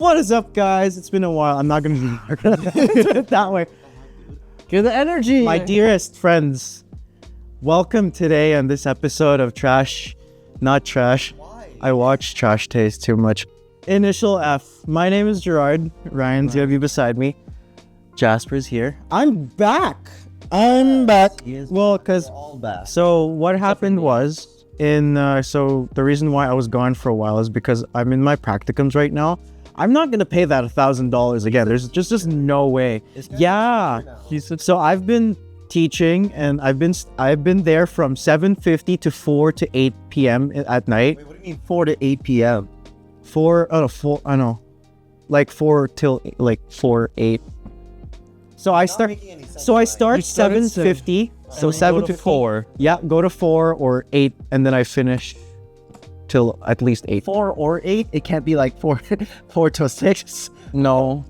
What is up, guys? It's been a while. I'm not gonna do it that way. Get the energy. My dearest friends, welcome today on this episode of Trash, Not Trash. Why? I watch Trash Taste too much. Initial F. My name is Girard. Ryan's gonna be beside me. Jasper's here. I'm back. Well, because All back. so what happened was so the reason why I was gone for a while is because I'm in my practicums right now. I'm not gonna pay that $1,000 again. There's just no way. Yeah. So I've been teaching, and I've been there from 7:50 to 4 to 8 p.m. at night. Wait, what do you mean 4 to 8 p.m.? 4 till 8. So I start. So I start You start at 7:50. So And then 7 go to to 4. Yeah, go to 4 or 8, and then I finish till at least 8. 4 or 8? It can't be like 4 till 6. No,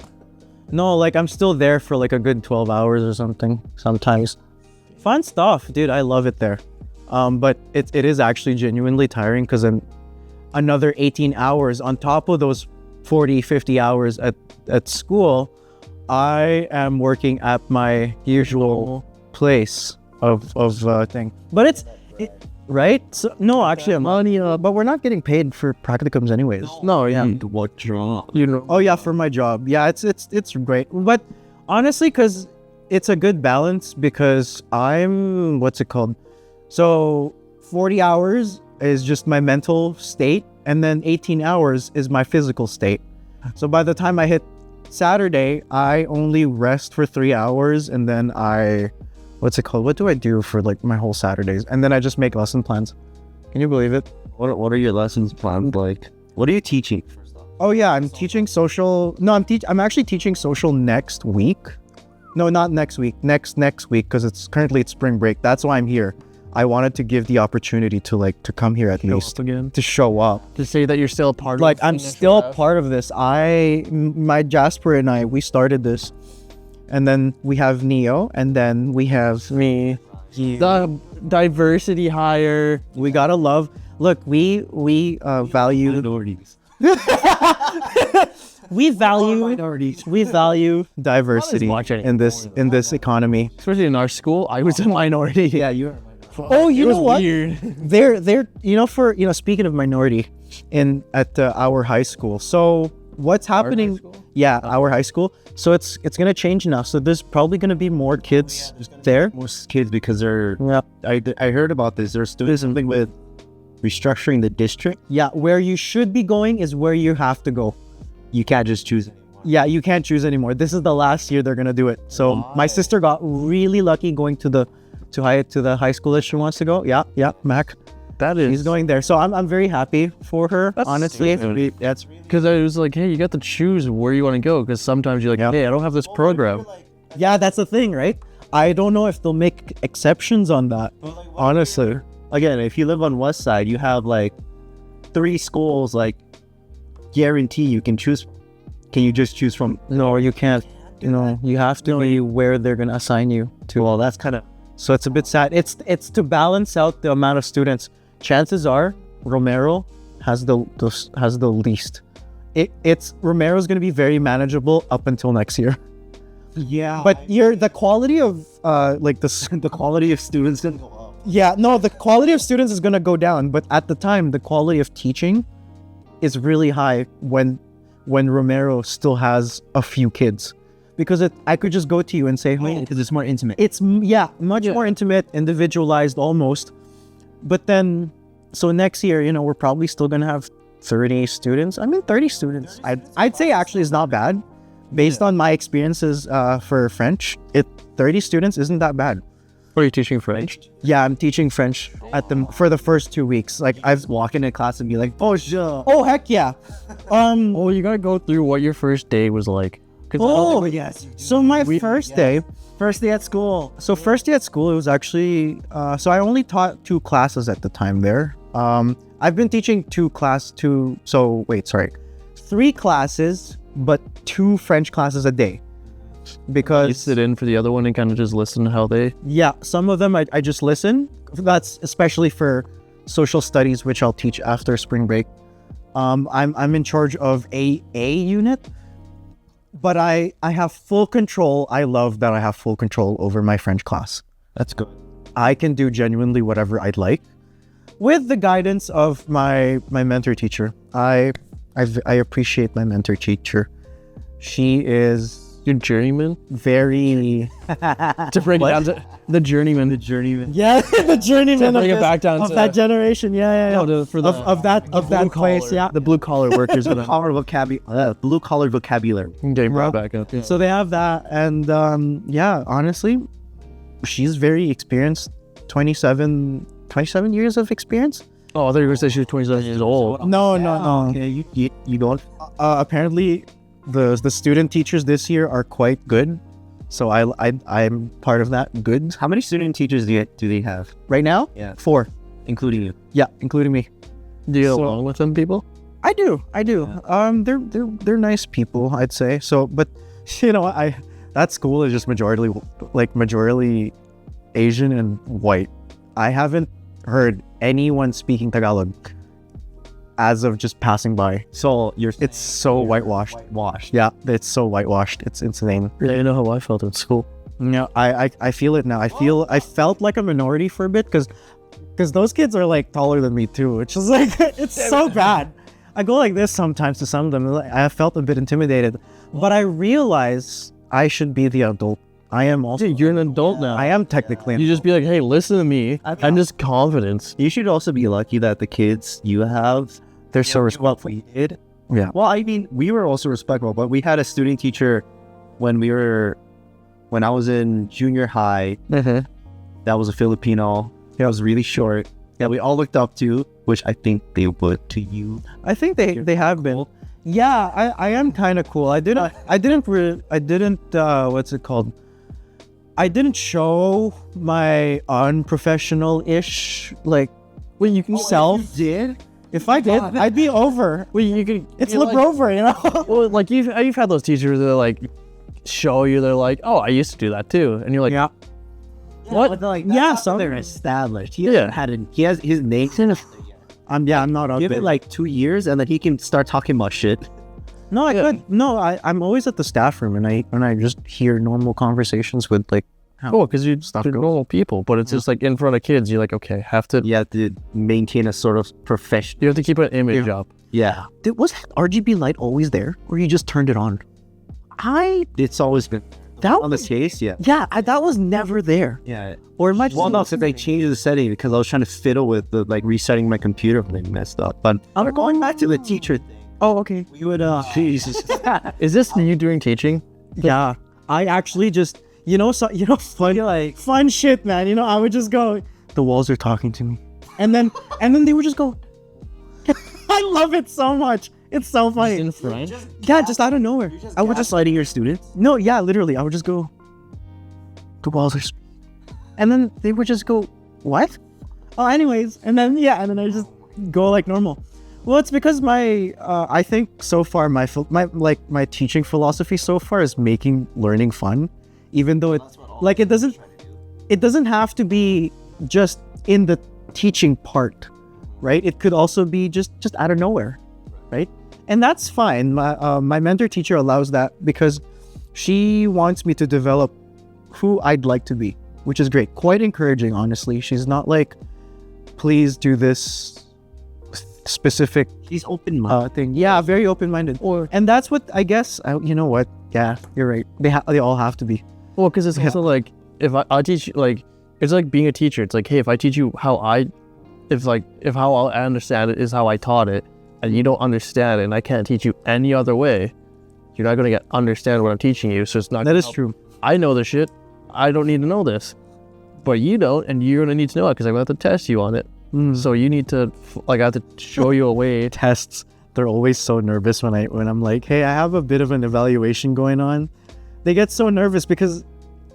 like I'm still there for like a good 12 hours or something sometimes. Fun stuff, dude. I love it there. But it is actually genuinely tiring because then another 18 hours on top of those 40, 50 hours at school, I am working at my usual place of thing. But it's right? So, no, actually, but we're not getting paid for practicums anyways. No, yeah. What job? You know. Oh yeah, for my job. Yeah, it's great. But honestly, because it's a good balance, because I'm what's it called? So 40 hours is just my mental state, and then 18 hours is my physical state. So by the time I hit Saturday, I only rest for 3 hours, and then what's it called? What do I do for like my whole Saturdays? And then I just make lesson plans. Can you believe it? What are your lessons planned like? What are you teaching? Oh yeah, I'm teaching social. No, I'm actually teaching social next week. No, not next week. Next week, because it's currently spring break. That's why I'm here. I wanted to give the opportunity to come here at least again. to show up. To say that you're still a part Like of I'm still part of this. My Jasper and I, we started this, and then we have Neo, and then we have me. The diversity hire. we gotta love. Look, we value Minorities. we value Minorities. we value diversity watch it in this economy. Especially in our school, I was a minority. Yeah, you are. Oh, you it was know what? Weird. They're speaking of minority at our high school. So what's happening? Yeah, our high school. So it's gonna change now. So there's probably gonna be more kids there. Most kids because they're. Yeah, I heard about this. They're doing something with restructuring the district. yeah. Where you should be going is where you have to go. You can't just choose anymore. Yeah, you can't choose anymore. This is the last year they're gonna do it. So my sister got really lucky going to the high school that she wants to go. Yeah, Mac. That is. He's going there. So I'm very happy for her. Honestly, That's Because I was like, hey, you got to choose where you want to go. Because sometimes you're like, Yeah. hey, I don't have this program. yeah, that's the thing, right? I don't know if they'll make exceptions on that. Honestly, again, if you live on West Side, you have like 3 schools. Like, guarantee you can choose. Can you just choose from? no, you can't. You have to be where they're gonna assign you to. Well, that's kind of. So it's a bit sad. It's to balance out the amount of students. Chances are Romero has the least. Romero's going to be very manageable up until next year. Yeah, But the quality of the quality of students didn't go up. yeah, no, the quality of students is going to go down, but at the time the quality of teaching is really high when Romero still has a few kids. Because I could just go to you and say, hey, Because it's more intimate. it's much more intimate, individualized almost. But then, so next year, we're probably still gonna have 30 students. I mean, 30 students. I'd say actually is not bad, based on my experiences for French. 30 students isn't that bad. What are you teaching French? Yeah, I'm teaching French for the first 2 weeks. Like I've Walk into class and be like, bonjour. oh heck yeah. Oh, you got to go through what your first day was like. Oh yes. So my first day. First day at school. So first day at school, it was actually, so I only taught 2 classes at the time there. I've been teaching 3 classes, but 2 French classes a day. Because You sit in for the other one and kind of just listen to how they... yeah, some of them I just listen. That's especially for social studies, which I'll teach after spring break. I'm in charge of a unit, but I have full control. I love that I have full control over my French class. That's good. I can do genuinely whatever I'd like with the guidance of my mentor teacher. I appreciate my mentor teacher. She is Your journeyman? very To bring it down to the journeyman. yeah the journeyman To bring it back down of to that generation. Yeah. No, for the, of that place. collar, Yeah. the blue collar workers. Blue collar vocabulary. Getting brought back up. Yeah. So they have that, and yeah, honestly, she's very experienced. 27 years of experience. Oh, I thought you were going to say she was 27 years old. No. Okay, you don't. Apparently, the student teachers this year are quite good. So I'm part of that. Good. How many student teachers do they have, Right now, Yeah. 4. including you? Yeah, including me. Do you get So- along with them people? I do. They're nice people, I'd say. So, but you know, that school is just majority Asian and white. I haven't heard anyone speaking Tagalog as of just passing by. So It's so whitewashed. Whitewashed. Yeah, it's so whitewashed. It's insane. Yeah, you know how I felt in school. No, I feel it now. I felt like a minority for a bit because those kids are like taller than me too, which is like it's so bad. I go like this sometimes to some of them. I felt a bit intimidated, but I realize I should be the adult. I am also. Dude, you're an adult now. I am technically. You just be like, hey, listen to me. And just confidence. You should also be lucky that the kids you have, They're so respectful. We did. Yeah. Well, I mean, we were also respectful, but we had a student teacher when I was in junior high. Mm-hmm. That was a Filipino. That was really short. That we all looked up to, which I think they would to you. I think they have been. Yeah, I am kind of cool. I didn't what's it called? I didn't show my unprofessional-ish like Wait, you can self. Did? If I did, I'd be over. Wait, you can. It's you're look like, over, you know. Well, like you've had those teachers that like show you. They're like, oh, I used to do that too, and you're like, Yeah. What? But like, Yeah, some they're established. He Yeah. he has his name. I'm not up Give there. it like 2 years, and then he can start talking about shit. No, I could. No, I'm always at the staff room, and I just hear normal conversations with like. oh, because you're Stuff they're goes. normal people, but it's just like in front of kids. You're like, okay, You have to maintain a sort of profession. you have to keep an image up. Yeah, Was RGB light always there, or you just turned it on? it's always been That on this case. Yeah, that was never there. yeah. Or am I just? Well, no, since I changed the setting because I was trying to fiddle with the like resetting my computer when they messed up. But I'm going back to the teacher thing. Oh, okay. We would Jesus. Is this you doing teaching? Yeah, I actually just fun shit, man. You know, I would just go. The walls are talking to me, and then they would just go. I love it so much. It's so funny. In French? Yeah, just out of nowhere. I would just Gaslighting your students. no, yeah, literally. I would just go. The walls are, and then they would just go. What? Oh, anyways, and then I just go like normal. Well, it's because my I think so far my teaching philosophy so far is making learning fun, even though it doesn't have to be just in the teaching part, right? It could also be just out of nowhere, right? And that's fine. My mentor teacher allows that because she wants me to develop who I'd like to be, which is great. Quite encouraging, honestly. She's not like, please do this specific He's open-minded. thing. Yeah, very open-minded. And that's what I guess. You know what? Yeah, you're right. They all have to be. Well, because it's also like if I teach like it's like being a teacher. It's like, hey, if I teach you how I understand it is how I taught it, and you don't understand it, and I can't teach you any other way, you're not gonna understand what I'm teaching you. So it's not. That is true. I know this shit. I don't need to know this, but you don't, and you're gonna need to know it because I'm gonna have to test you on it. So you need to I have to show you a way. Tests. They're always so nervous when I'm like, hey, I have a bit of an evaluation going on. They get so nervous because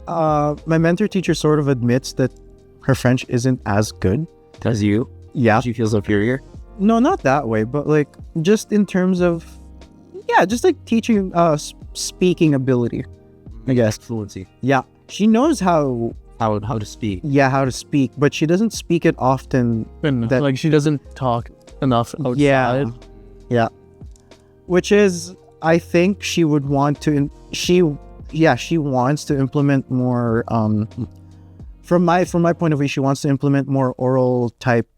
my mentor teacher sort of admits that her French isn't as good. Does you? Yeah. Does you feel superior? No, not that way, but like just in terms of, just like teaching speaking ability, I guess. Fluency. Yeah. She knows how to speak. how to speak, but she doesn't speak it often. And That- like she doesn't talk enough outside. Yeah. Which is, I think she would want to. She wants to implement more. From my point of view, she wants to implement more oral type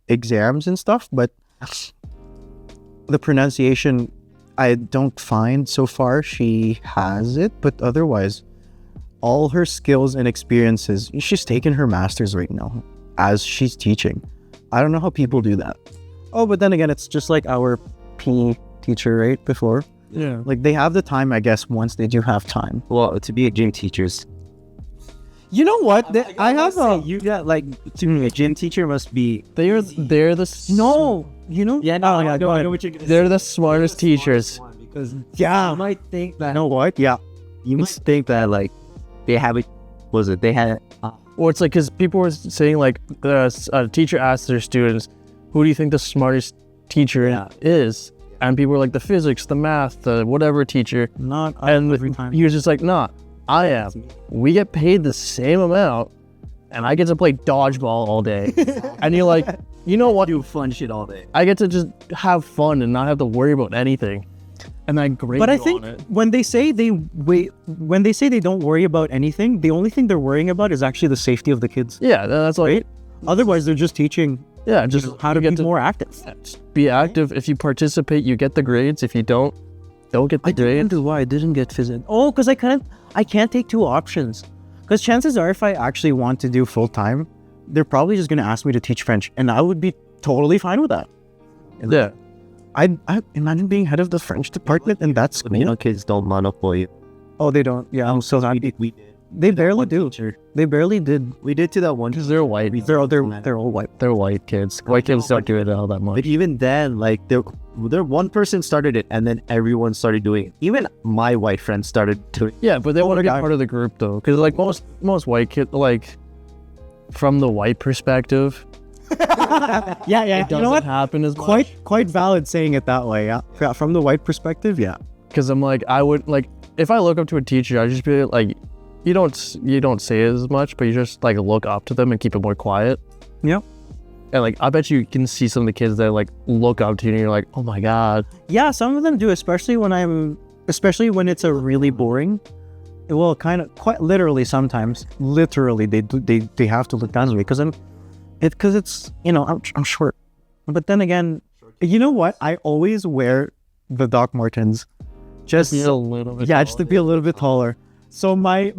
exams and stuff, but the pronunciation, I don't find so far she has it. But otherwise, all her skills and experiences, she's taken her master's right now as she's teaching. I don't know how people do that. Oh, but then again, it's just like our PE teacher, right? Before, Yeah. like they have the time, I guess, once they do have time. Well, to be a gym teacher's, You know what? I have a you got like to me, a gym teacher must be They're the no. You know? yeah. Oh, yeah, go ahead. what you're gonna they're the smartest teachers. because Yeah. you might think that You know what? Yeah. you might think that like they have it. Was it they had? Or it's like, because people were saying like a teacher asked their students, "Who do you think the smartest teacher is?" And people were like, "The physics, the math, the whatever teacher." Not And every time. he was just like, "Nah, I am. We get paid the same amount, and I get to play dodgeball all day." And you're like, you know what? do fun shit all day. I get to just have fun and not have to worry about anything. And I grade But I you think on it. when they say they don't worry about anything, the only thing they're worrying about is actually the safety of the kids. Yeah, that's like, Right? Otherwise, they're just teaching yeah, just how to get be more active. be active. If you participate, you get the grades. If you don't get the grades. wonder why I didn't get physics. Oh, because I can't take two options. Because chances are, if I actually want to do full time, they're probably just gonna ask me to teach French, and I would be totally fine with that. Yeah. I imagine being head of the French department, and that's You know, kids don't monopoly. Oh, they don't. Yeah, I'm so happy. We did. They barely do. Teacher. They barely did. We did to that one. Because they're white. They're all white. They're white kids. White kids don't do it all that much. But even then, like there one person started it, and then everyone started doing it. Even my white friends started doing. Yeah, but they want to my get God. part of the group though, because like most white kids, like from the white perspective, Yeah. it doesn't happen as much. Quite valid saying it that way. Yeah. From the white perspective, yeah. Because I'm like, I would like, if I look up to a teacher, I just be like, you don't say it as much, but you just like look up to them and keep it more quiet. Yeah. And like, I bet you can see some of the kids that like look up to you and you're like, oh my god. Yeah, some of them do, especially when it's a really boring. Well, kind of, quite literally sometimes. Literally, they have to look down at me because it's I'm short. But then again, you know what? I always wear the Doc Martens, just Be a little bit. just to be a little bit taller. So my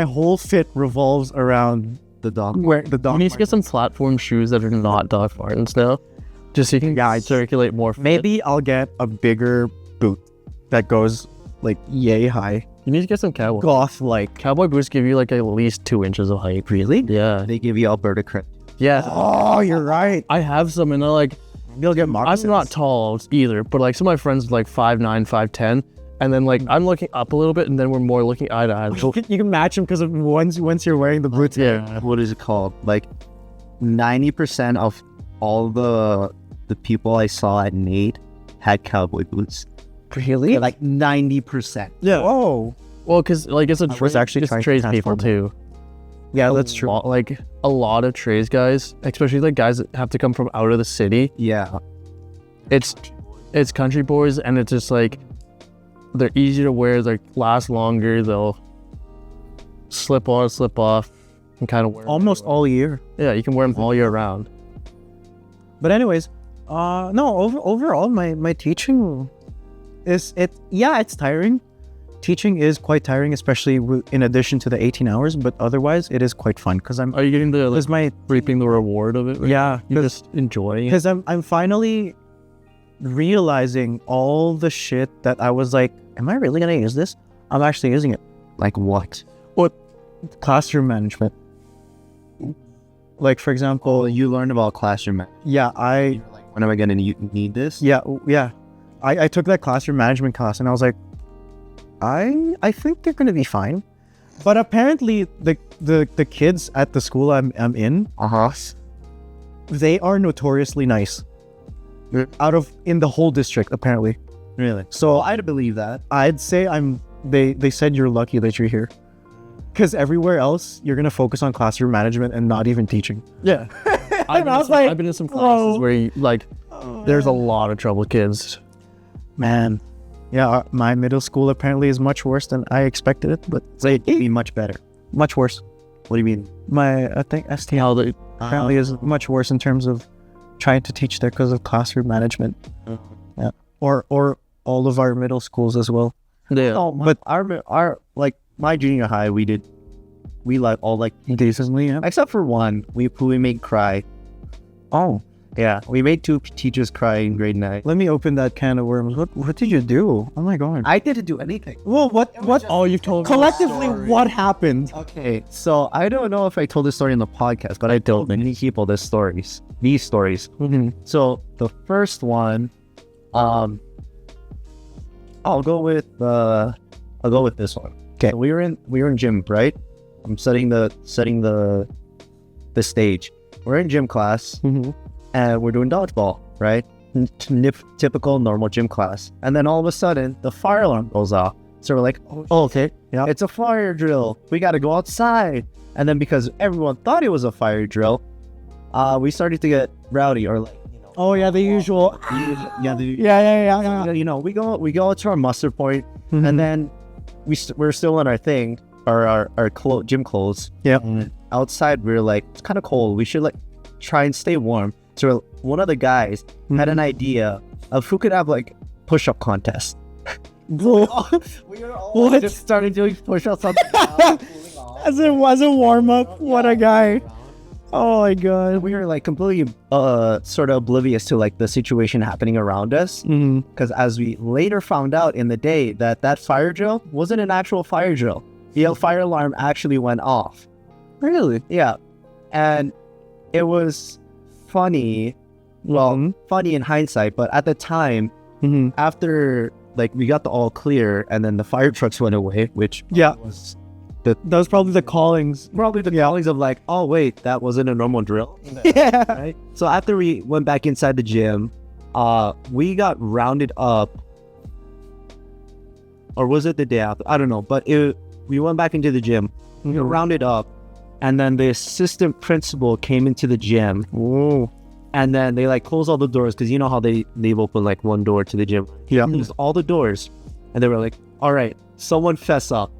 whole fit revolves around The dog. where the Doc. You need to get some platform shoes that are not Doc Martens now, just so you can circulate more. fit. Maybe I'll get a bigger boot that goes like yay high, You need to get some cowboy. goth like. Cowboy boots give you like at least 2 inches of height. Really? Yeah. They give you Alberta credit. Yeah. Oh, you're right. I have some, and they're like, You'll get moccasins. I'm not tall either, but like some of my friends are like 5'9", 5'10", and then like I'm looking up a little bit, and then we're more looking eye to eye. You can match them because once you're wearing the boots. Yeah. What is it called? Like 90% of all the people I saw at Nate had cowboy boots. Really? Like 90%. Yeah. Oh. Well, because like it's a was actually it's trying to trades people transform too. Yeah, that's true. Like a lot of trades guys, especially like guys that have to come from out of the city. Yeah. It's country boys, and it's just like they're easy to wear. They last longer. They'll slip on, slip off, and kind of wear 'em Almost anywhere. all year. Yeah, you can wear them all year round. But anyways, overall, my teaching it's tiring. Teaching is quite tiring, especially in addition to the 18 hours. But otherwise, it is quite fun because I'm. Are you getting the like, Because my reaping the reward of it? Right? yeah, You're just enjoying it. because I'm finally realizing all the shit that I was like, am I really gonna use this? I'm actually using it. Like what? Classroom management. Like for example, Well, you learn about classroom management. yeah, When am I gonna need this? yeah. I took that classroom management class and I was like, I think they're gonna be fine. But apparently the kids at the school I'm in, they are notoriously nice. In the whole district, apparently. Really? So I'd believe that. I'd say they said you're lucky that you're here. Because everywhere else, you're gonna focus on classroom management and not even teaching. Yeah. And I was like, I've been in some classes oh. where you, like There's a lot of trouble kids. Man. Yeah, my middle school apparently is much worse than I expected it, but Say it be much better. much worse. What do you mean? I think STL apparently is much worse in terms of trying to teach there because of classroom management. Yeah. Or all of our middle schools as well. Yeah. Oh, but our like my junior high, we like all like Decently, yeah. except for one, who we made cry. Oh. Yeah, we made 2 teachers cry in grade 9. Let me open that can of worms. What did you do? Oh my god. I didn't do anything. Well, what? Oh, you've told me Collectively, the story. what happened? Okay, so I don't know if I told this story in the podcast, but I told many people these stories. So the first one, I'll go with this one. Okay. So we were in gym, right? I'm setting the stage. We're in gym class, and we're doing dodgeball, right? Typical normal gym class. And then all of a sudden, the fire alarm goes off. So we're like, oh, okay, Yeah. it's a fire drill. We got to go outside. And then because everyone thought it was a fire drill, we started to get rowdy, or like, Oh yeah, the usual. yeah, Yeah. we go to our muster point, and then we're still in our thing, our gym clothes. Yeah. And outside we're like, it's kind of cold. We should like try and stay warm. So one of the guys had an idea of who could have like push-up contest. Bro, We were all What? just started doing push-ups on the ground, cooling off. as it was a warm up. What a guy. Oh my god. We were like completely sort of oblivious to like the situation happening around us, because as we later found out in the day that fire drill wasn't an actual fire drill. The fire alarm actually went off. Really? Yeah, and it was funny. Well, funny in hindsight, but at the time, after like we got the all clear, and then the fire trucks went away, which Yeah. was That was probably the callings. probably the callings of like, oh wait, that wasn't a normal drill. Yeah. Right? So after we went back inside the gym, we got rounded up, or was it the day after? I don't know, but we went back into the gym. We got rounded up, and then the assistant principal came into the gym. Whoa. And then they like closed all the doors, because you know how they've opened like one door to the gym. Yeah. Closed all the doors, and they were like, all right, someone fess up.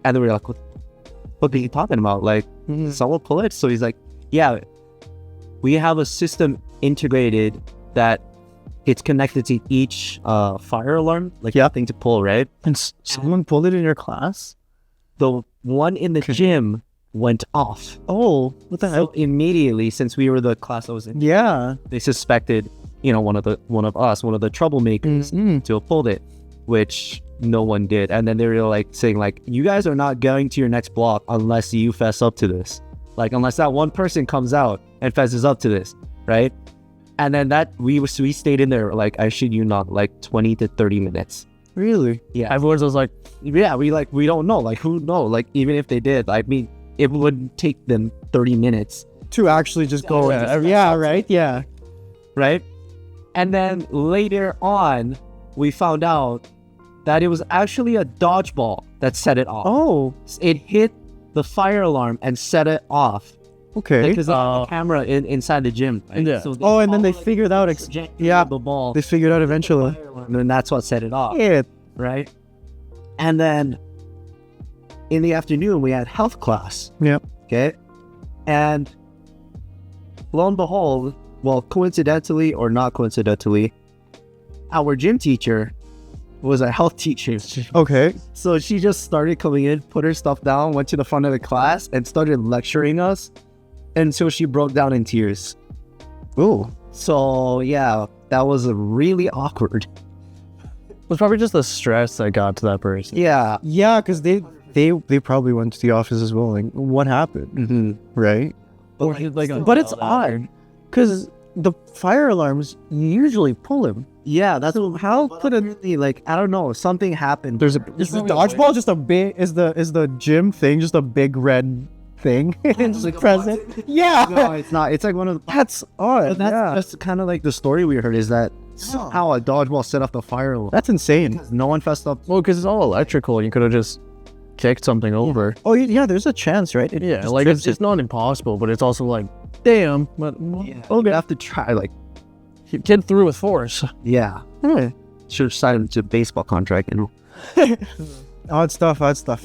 And they were like, what are you talking about? Like, someone pull it? So he's like, yeah, we have a system integrated that it's connected to each fire alarm, like thing to pull, right? And someone pulled it in your class? The one in the gym went off. Oh, what the So hell? immediately, since we were the class I was in, Yeah. they suspected, one of the troublemakers to have pulled it, which no one did. And then they were like saying like, you guys are not going to your next block unless you fess up to this, like unless that one person comes out and fesses up to this, right? And then that we stayed in there, like, I shit you not, like 20 to 30 minutes. Really? Yeah. Everyone's just like, Yeah, we don't know, like, who know, like, even if they did, I mean, it would take them 30 minutes, To actually just go. Yeah, right? Yeah. right? And then later on, we found out that it was actually a dodgeball that set it off. Oh, It hit the fire alarm and set it off. okay. Because of the camera inside the gym. Right? Yeah. So Oh, and then they figured out. Yeah. the ball. They figured out eventually. And then that's what set it off. Yeah. Right? And then in the afternoon, we had health class. Yep. Okay? And lo and behold, well, coincidentally or not coincidentally, our gym teacher was a health teacher. Okay. So she just started coming in, put her stuff down, went to the front of the class, and started lecturing us until she broke down in tears. Ooh. So yeah, that was really awkward. it was probably just the stress that got to that person. Yeah. Yeah, because they probably went to the office as well. Like, what happened? Right? But it's odd, because the fire alarms usually pull him. Yeah, that's How but could it? apparently, like, I don't know, something happened. Is the dodgeball just a big? Is the gym thing just a big red thing? It's like a present. button? Yeah. No, it's not. It's like one of the. That's odd. But that's yeah. just kind of like the story we heard, is that somehow a dodgeball set off the fire alarm. That's insane. Because no one fessed up. Well, because it's all electrical. You could have just kicked something over. Oh yeah, there's a chance, right? It Yeah, just like trips it's not impossible, but it's also like, damn. But You'd have to try, like, Kid threw with force. Yeah. Should have signed to a baseball contract. And Odd stuff.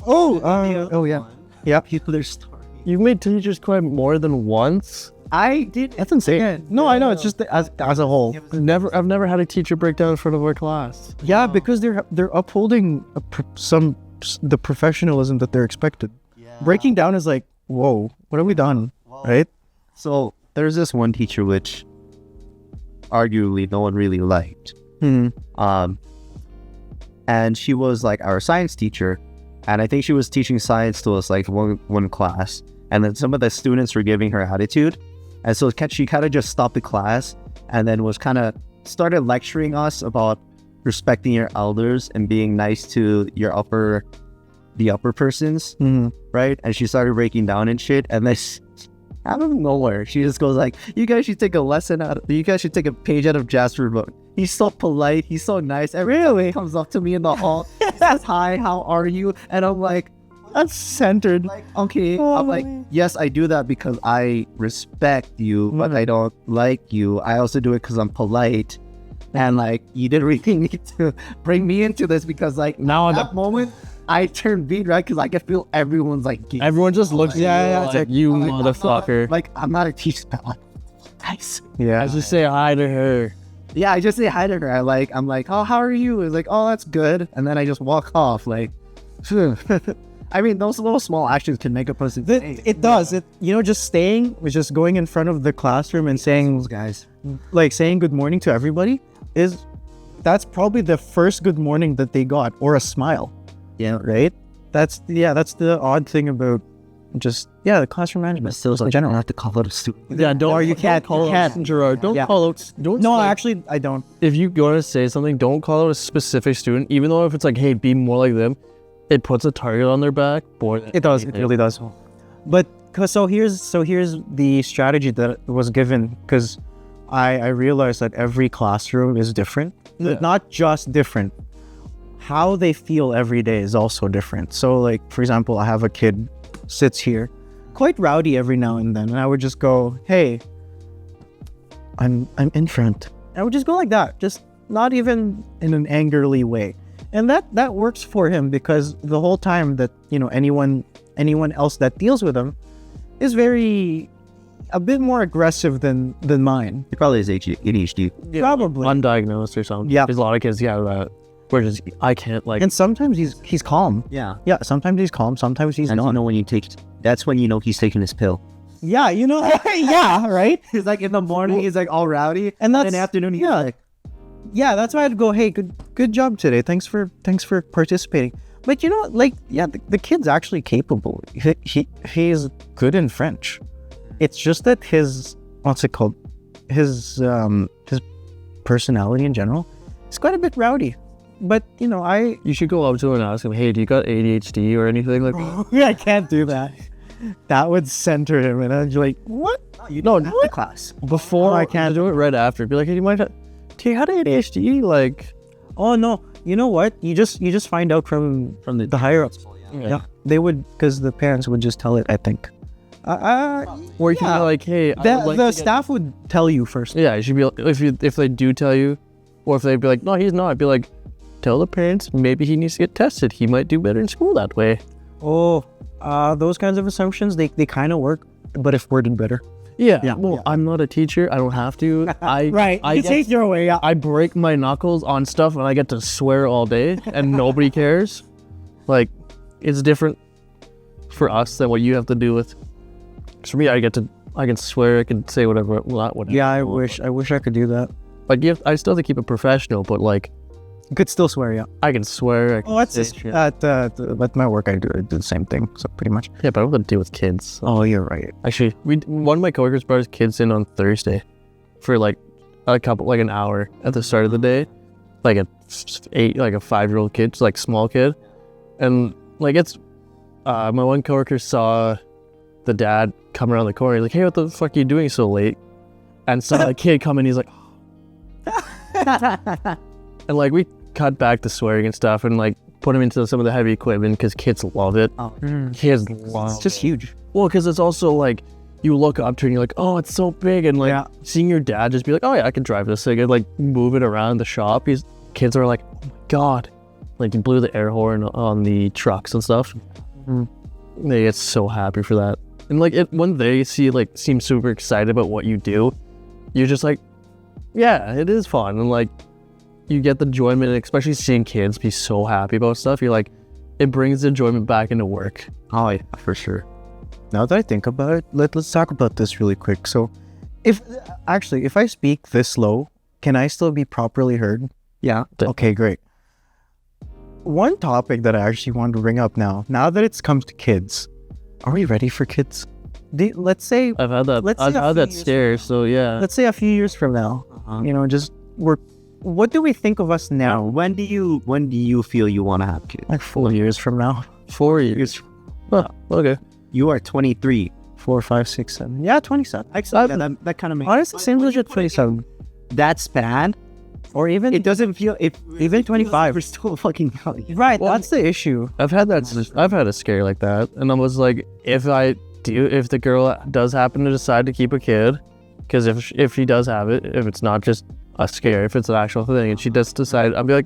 Oh yeah. Yeah. people are starting. You've made teachers cry more than once. I did. That's insane. No, I know. It's just as a whole. I've never had a teacher break down in front of our class. Yeah, because they're upholding the professionalism that they're expected. Breaking down is like, whoa, what have we done? Right? So there's this one teacher which arguably no one really liked. And she was like our science teacher, and I think she was teaching science to us like one class, and then some of the students were giving her attitude, and so she kind of just stopped the class and then was kind of started lecturing us about respecting your elders and being nice to the upper persons, right? And she started breaking down and shit, and then out of nowhere she just goes like, you guys should take a page out of Jasper's book. He's so polite, he's so nice. Everybody comes up to me in the hall, says hi, how are you? And I'm like, That's centered. like, okay. I'm like, yes, I do that because I respect you, but I don't like you. I also do it because I'm polite. And like, you didn't really need to bring me into this, because like Now at that moment I turned beat, right? Because I can feel everyone's like, everyone just looks at Yeah, you it's like, like, you I'm like, motherfucker. I'm not a teacher, but like, nice. Yeah. I just say hi to her. Yeah, I just say hi to her. I'm like, oh, how are you? It's like, oh, that's good. And then I just walk off. Like, I mean, those little small actions can make a person. It does. It just staying, was just going in front of the classroom and saying, guys. like saying good morning to everybody that's probably the first good morning that they got, or a smile. Yeah. Right? That's the odd thing about just the classroom management. Still, in general, I have to call out a student. Yeah, don't. Or you can't call out Girard. Don't Yeah. call out. Don't. No, like, actually I don't. if you go to say something, don't call out a specific student, even though if it's like, hey, be more like them, it puts a target on their back. Boy, It does. It really does. But here's the strategy that was given, because I realized that every classroom is different. Yeah. Not just different. How they feel every day is also different. So like, for example, I have a kid sits here, quite rowdy every now and then, and I would just go, hey, I'm in front. I would just go like that, just not even in an angrily way. And that works for him, because the whole time that, anyone else that deals with him is a bit more aggressive than mine. He probably is ADHD. Probably. undiagnosed or something. Yeah. There's a lot of kids. Where just I can't like. And sometimes he's calm. Yeah. Yeah, sometimes he's calm, sometimes he's And not. you know when that's when you know he's taking his pill. Yeah, yeah, right? He's like in the morning, he's like all rowdy, And that's in the afternoon, he's yeah. like, Yeah, that's why I'd go, hey, good job today. Thanks for participating. But the kid's actually capable. He's good in French. It's just that his personality in general is quite a bit rowdy. But You should go up to him and ask him, hey, do you got ADHD or anything like that? I can't do that. That would center him, and I'd be like, what? no, not the class. Before I can't do it right after. Be like, hey, do you have ADHD? Like, Oh no, you know what? You just find out from the higher ups. Yeah, they would, because the parents would just tell it, I think. Or you can be like, hey, I would like the to get- staff would tell you first. Yeah, you should be like, if they do tell you, or if they'd be like, no, he's not. I'd be like, tell the parents maybe he needs to get tested. He might do better in school that way. Oh, those kinds of assumptions, they kind of work, but if worded better. Yeah. Well, I'm not a teacher. I don't have to. Right. I You get- take your way. Yeah. I break my knuckles on stuff and I get to swear all day and nobody cares. Like, it's different for us than what you have to do with. 'Cause for me, I can swear, I can say whatever. Well, not whatever. Yeah, I wish I could do that. Like, I still have to keep it professional, but You could still swear, yeah. I can swear. I can Oh, that's say just, shit. at my work, I do the same thing. So pretty much. Yeah, but I don't have to deal with kids. So. Oh, you're right. Actually, one of my coworkers brought his kids in on Thursday for an hour at the start of the day, like a 5-year-old kid, just like small kid, and it's my one coworker saw the dad come around the corner. He's like, "Hey, what the fuck are you doing so late?" And saw the kid come in. He's like, and we cut back the swearing and stuff, and put him into some of the heavy equipment because kids love it. Oh. Kids love It's just huge. Well, because it's also you look up to it and you're like, oh, it's so big. And like seeing your dad just be like, oh yeah, I can drive this thing and like move it around the shop. Kids are like, oh my God. Like he blew the air horn on the trucks and stuff. They get so happy for that. And like when they seem super excited about what you do, you're just like, yeah, it is fun. And like you get the enjoyment, and especially seeing kids be so happy about stuff. You're like, it brings the enjoyment back into work. Oh yeah, for sure. Now that I think about it, let's talk about this really quick. So if I speak this low, can I still be properly heard? Yeah. Okay, great. One topic that I actually want to bring up now that it's comes to kids, are we ready for kids? Let's say I've had that scare, so yeah. Let's say a few years from now, what do we think of us now? When do you feel you want to have kids? Like 4 years from now. 4 years. Oh, okay. You are 23. 4, 5, 6, 7. Yeah, 27. That kind of makes honestly seems legit 27. that span. Or even It doesn't feel even 25. We're still fucking young. Right, that's the issue. I've had a scare like that, and I was like, if the girl does happen to decide to keep a kid, because if she does have it, if it's not just a scare, if it's an actual thing, and she does decide, I'm like,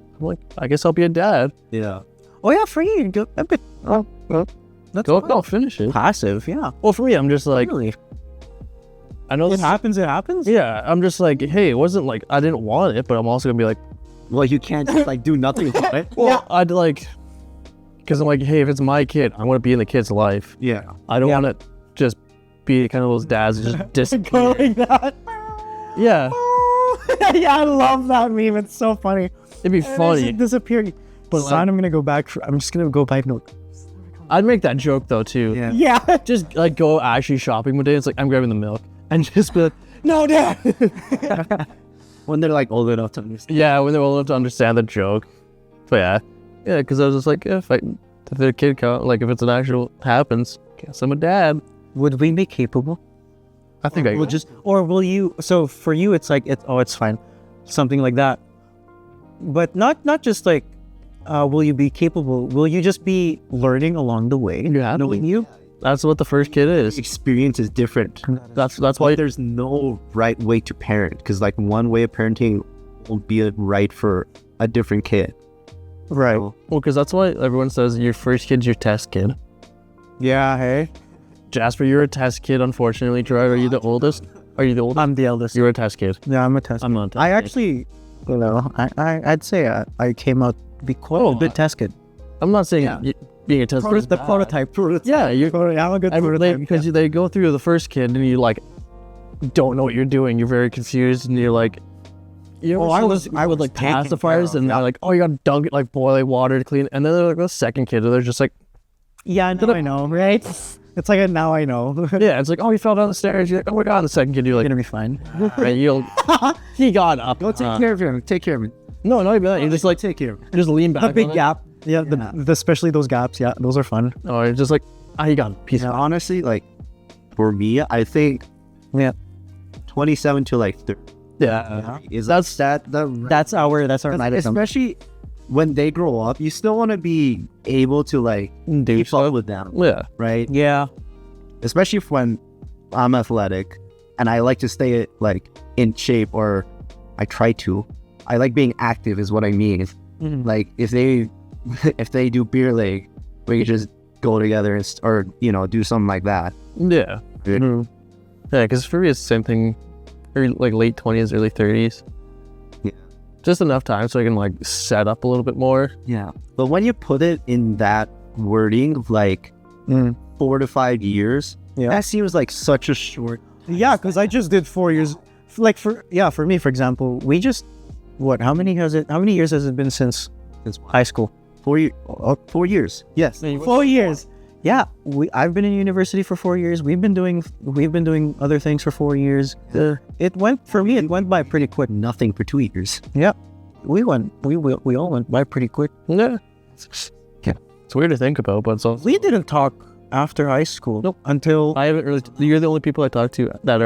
I guess I'll be a dad. Yeah. Oh yeah, for you, go a bit. Oh, well, that's fine. Go finish it. Passive, yeah. Well, for me, I'm just like, Really? I know It happens. Yeah, I'm just like, hey, it wasn't like I didn't want it, but I'm also gonna be like, Well, you can't just like do nothing about it. well, I'd like, because I'm like, hey, if it's my kid, I want to be in the kid's life. Yeah. I don't want to just be kind of those dads who just disappear. Going that. Yeah, Yeah, I love that meme. It's so funny. it'd be funny. Disappearing. But Like- I'm just gonna go buy no. I'd make that joke though too. Yeah. Yeah. Just like go actually shopping one day. It's like I'm grabbing the milk and just be like, no, dad. When they're like old enough to understand. Yeah, when they're old enough to understand the joke. But yeah, because I was just like, if their kid count, like if it's an actual happens, guess I'm a dad. Would we be capable? I think I Will or will you? So for you, it's like it's fine, something like that. But not just like, will you be capable? Will you just be learning along the way? Yeah, knowing you. That's what the first kid is. Experience is different. That's Why why there's no right way to parent, because like one way of parenting won't be right for a different kid. Right. So, because that's why everyone says your first kid's your test kid. Yeah. Hey. Jasper, you're a test kid, unfortunately. Gerard, are you the oldest? Are you the oldest? I'm the eldest. You're a test kid. Yeah, I'm a test. I'm not a test I kid. actually, I'd say I came out to be quite a bit test kid. I'm not saying Yeah. being a test kid. The prototype. Yeah, you're I'm a good prototype. because they go through the first kid and you like don't know what you're doing. You're very confused and you're like, I was like taken care pacifiers of, and they're like, oh, you gotta dunk it like boiling water to clean. And then they're like the second kid and they're just like, Yeah, now I know, right? It's like a now I know. yeah, it's like, oh, he fell down the stairs. You're like, oh my god. And the second kid, you're like, Gonna be fine. right, he got up. go take care of him. Take care of him. No, not even that. You just like Take care of him. you just lean back. The big on it. gap. Yeah, especially those gaps. Yeah, those are fun. Oh, you're just like, he got a piece Yeah, of. honestly, like for me, I think Yeah, 27 to like 30 Yeah, is that's that's our especially when they grow up. You still want to be able to like keep up with them, yeah. right? Yeah. Especially when I'm athletic and I like to stay like in shape, or I try to. I like being active is what I mean. Mhm. Like if they do beer league, we could just go together or do something like that. Yeah. Mhm. Yeah, because for me it's the same thing, like late 20s, early 30s. Yeah. Just enough time so I can like set up a little bit more. Yeah. But when you put it in that wording, like 4 to 5 years, Yeah. that seems like such a short. Yeah, because I just did 4 years. Like for me, for example, we just how many years has it been since high school? 4 years. 4 years. Yes. 4 years. Yeah, I've been in university for 4 years. We've been doing other things for 4 years. It went by pretty quick. Nothing for 2 years. Yeah, we all went by pretty quick. Yeah. It's weird to think about, but it's also, We didn't talk after high school. Nope. Until I haven't really. You're the only people I talk to that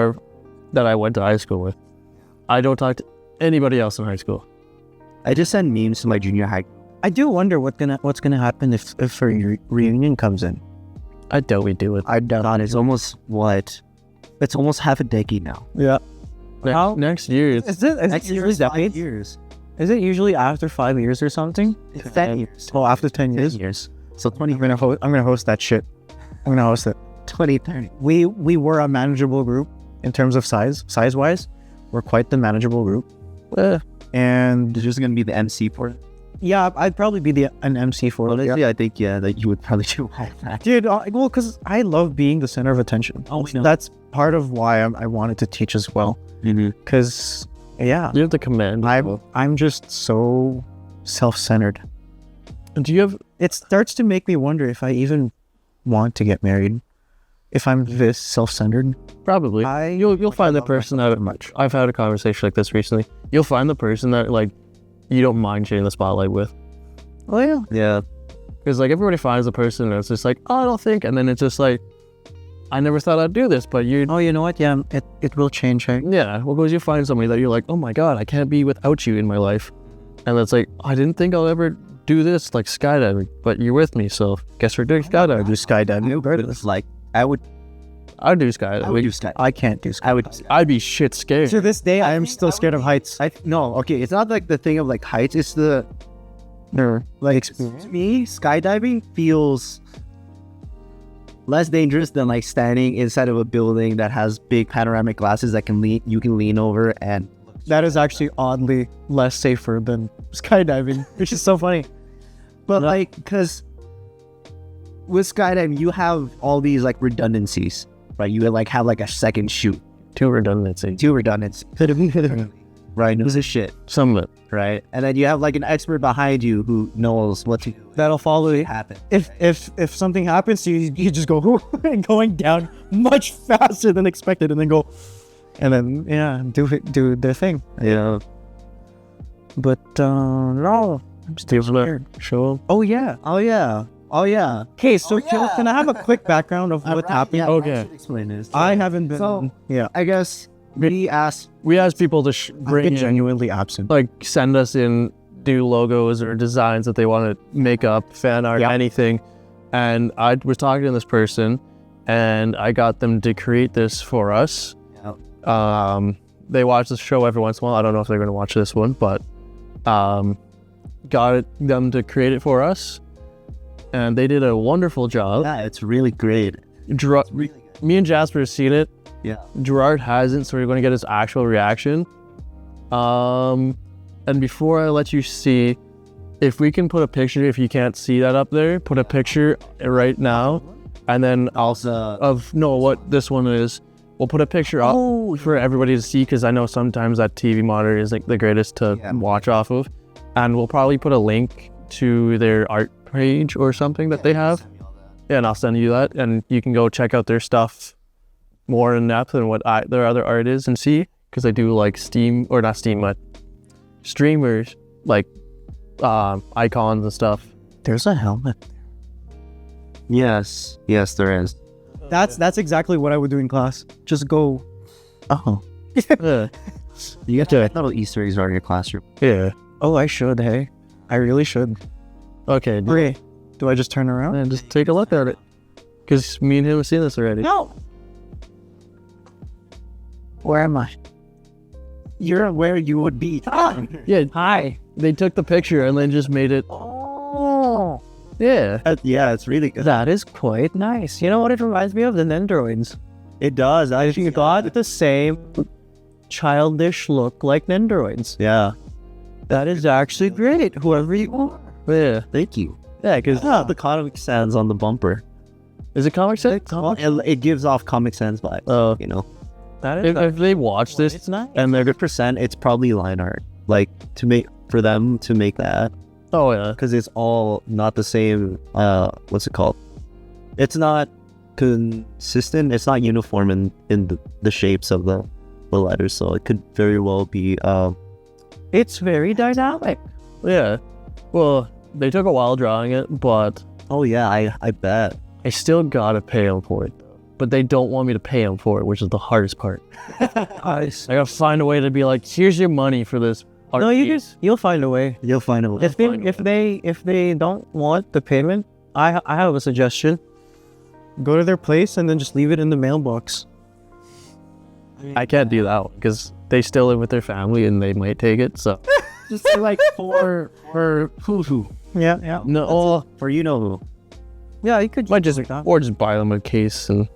I went to high school with. I don't talk to anybody else in high school. I just send memes to my junior high. I do wonder what's gonna happen if a reunion comes in. I doubt we do it. I doubt God, it's almost what It's almost half a decade now. Yeah. How- Next year, Is it usually is 5 decades? years. Is it usually after 5 years or something? It's 10 years. Oh, after 10 10 years. years. So I'm gonna host that shit. I'm gonna host it. 2030. We were a manageable group in terms of size wise. We're quite the manageable group. And You're just gonna be the MC for it. yeah, I'd probably be an MC for it. Honestly, Yeah. I think that you would probably do all that. Dude, well, because I love being the center of attention. Oh, we know. That's part of why I wanted to teach as well. Because yeah, you have to command. I'm just so self-centered. Do you have? It starts to make me wonder if I even want to get married. If I'm this self-centered, Probably. You'll find the love person myself that so much. I've had a conversation like this recently. You'll find the person that like you don't mind sharing the spotlight with. oh yeah, Yeah. Because like everybody finds a person and it's just like, oh, I don't think, and then it's just like, I never thought I'd do this, but you, oh, you know what? Yeah, it will change. Hey? yeah. Well, because you find somebody that you're like, oh my god, I can't be without you in my life, and it's like, I didn't think I'll ever do this, like skydiving, but you're with me, so guess we're doing skydiving. Do skydiving. It's like I would I'd do do skydiving. skydiving. I can't do skydiving. I would. I'd be shit scared. To this day, I am still scared of heights. No, okay. It's not like the thing of like heights. It's the Like to me, skydiving feels less dangerous than like standing inside of a building that has big panoramic glasses that you can lean over and that is actually oddly less safer than skydiving, which is so funny. but like because with skydiving you have all these like redundancies, right? You like have like a second chute, Too redundancy. two redundancies, right? Knows this shit, Some of it. right? And then you have like an expert behind you who knows what to do. That'll follow you. Happen. If something happens, you just go and going down much faster than expected, and then go, and then yeah, do their thing. Yeah. But no, I'm still scared. Show. Oh yeah. Oh yeah. Oh yeah. Okay, so can I have a quick background of what happened? Yeah, Okay. I should explain this. I haven't been. So- yeah, I guess we asked. We asked people to I've bring been in, genuinely absent. like, send us in do logos or designs that they want to make up, fan art, Yeah. anything. And I was talking to this person, and I got them to create this for us. They watch the show every once in a while. I don't know if they're going to watch this one, but got them to create it for us, and they did a wonderful job. Yeah, it's really great. Me and Jasper have seen it. Yeah. Girard hasn't, so we're going to get his actual reaction. And before I let you see, if we can put a picture, if you can't see that up there, put a picture right now, and then Also, of what this one is. We'll put a picture up for everybody to see, because I know sometimes that TV monitor is like the greatest to watch off of, and we'll probably put a link to their art page or something that they have. Yeah, and I'll send you that, and you can go check out their stuff more in depth and what their other art is, and see, because they do like streamers, like icons and stuff. There's a helmet. yes, there is. That's exactly what I would do in class. Just go. Oh. Yeah. You get to little Easter eggs are in your classroom. Yeah. Oh, I should. Hey, I really should. Okay. Okay. Do I just turn around? And just take a look at it, because me and him have seen this already. No. Where am I? You're where you would be. Yeah. Hi. They took the picture and then just made it. Oh. Yeah. Yeah, it's really good. That is quite nice. You know what it reminds me of? The Nendoroids. It does. You got the same childish look like Nendoroids. Yeah. That is actually great. Whoever you are. Yeah. Thank you. Yeah, because The Comic Sans on the bumper. is it Comic Sans? It gives off Comic Sans vibes. Oh. You know. That is If they watch this it's nice. and they're good. %, it's probably line art. Like for them to make that, Oh yeah. because it's all not the same. What's it called? It's not consistent. It's not uniform in the shapes of the letters. So it could very well be. It's very dynamic. Yeah. Well, they took a while drawing it, but Oh yeah, I bet. I still gotta pay them for it. But they don't want me to pay them for it, which is the hardest part. Nice. I gotta find a way to be like, here's your money for this art No, piece. you'll find a way. You'll find a way. If they don't want the payment, I have a suggestion. Go to their place and then just leave it in the mailbox. I can't do that one because they still live with their family and they might take it. So Just say like for who? Yeah, yeah. no, well, For you know who? Yeah, you could might just like that. or just buy them a case and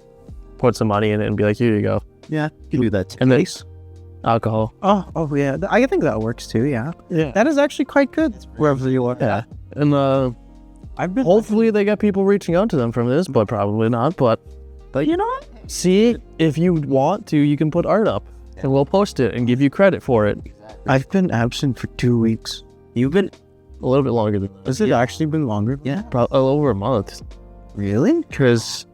put some money in it and be like, here you go, Yeah, you can do that. and then alcohol. Oh yeah. I think that works too. Yeah, Yeah, that is actually quite good. Wherever you are. yeah, and I've been. hopefully they get people reaching out to them from this, but probably not. But you know what? See, if you want to, you can put art up, and we'll post it and give you credit for it. I've been absent for 2 weeks. You've been A little bit longer than that. Has it actually been longer? yeah. Probably over a month. Really? Because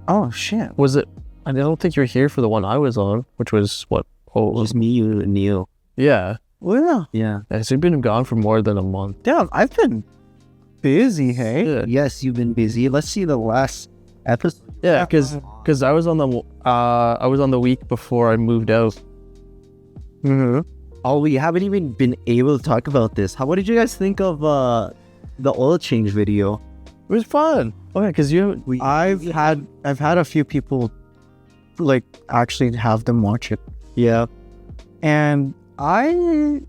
Oh shit. was it? I don't think you were here for the one I was on, which was what? Oh, It was me, you, and Neil. yeah. Well, Yeah. So you've been gone for more than a month. damn. I've been busy. Hey. Yeah, Yes, you've been busy. Let's see the last episode. yeah. Because I was on the week before I moved out. Mm-hmm. Oh, we haven't even been able to talk about this. What did you guys think of the oil change video? It was fun. Oh yeah, because I've had a few people like actually have them watch it, Yeah. and I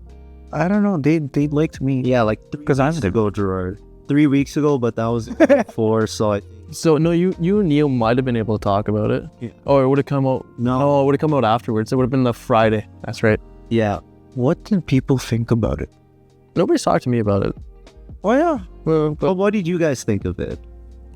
don't know. They liked me. Yeah, like 3 'Cause I'm weeks ago, Gerard. 3 weeks ago, but that was before, so I So no, you and Neil might have been able to talk about it. Yeah. Or it would have come out. No, it would have come out afterwards. It would have been the Friday. That's right. yeah. What did people think about it? Nobody's talked to me about it. Oh yeah. But what did you guys think of it?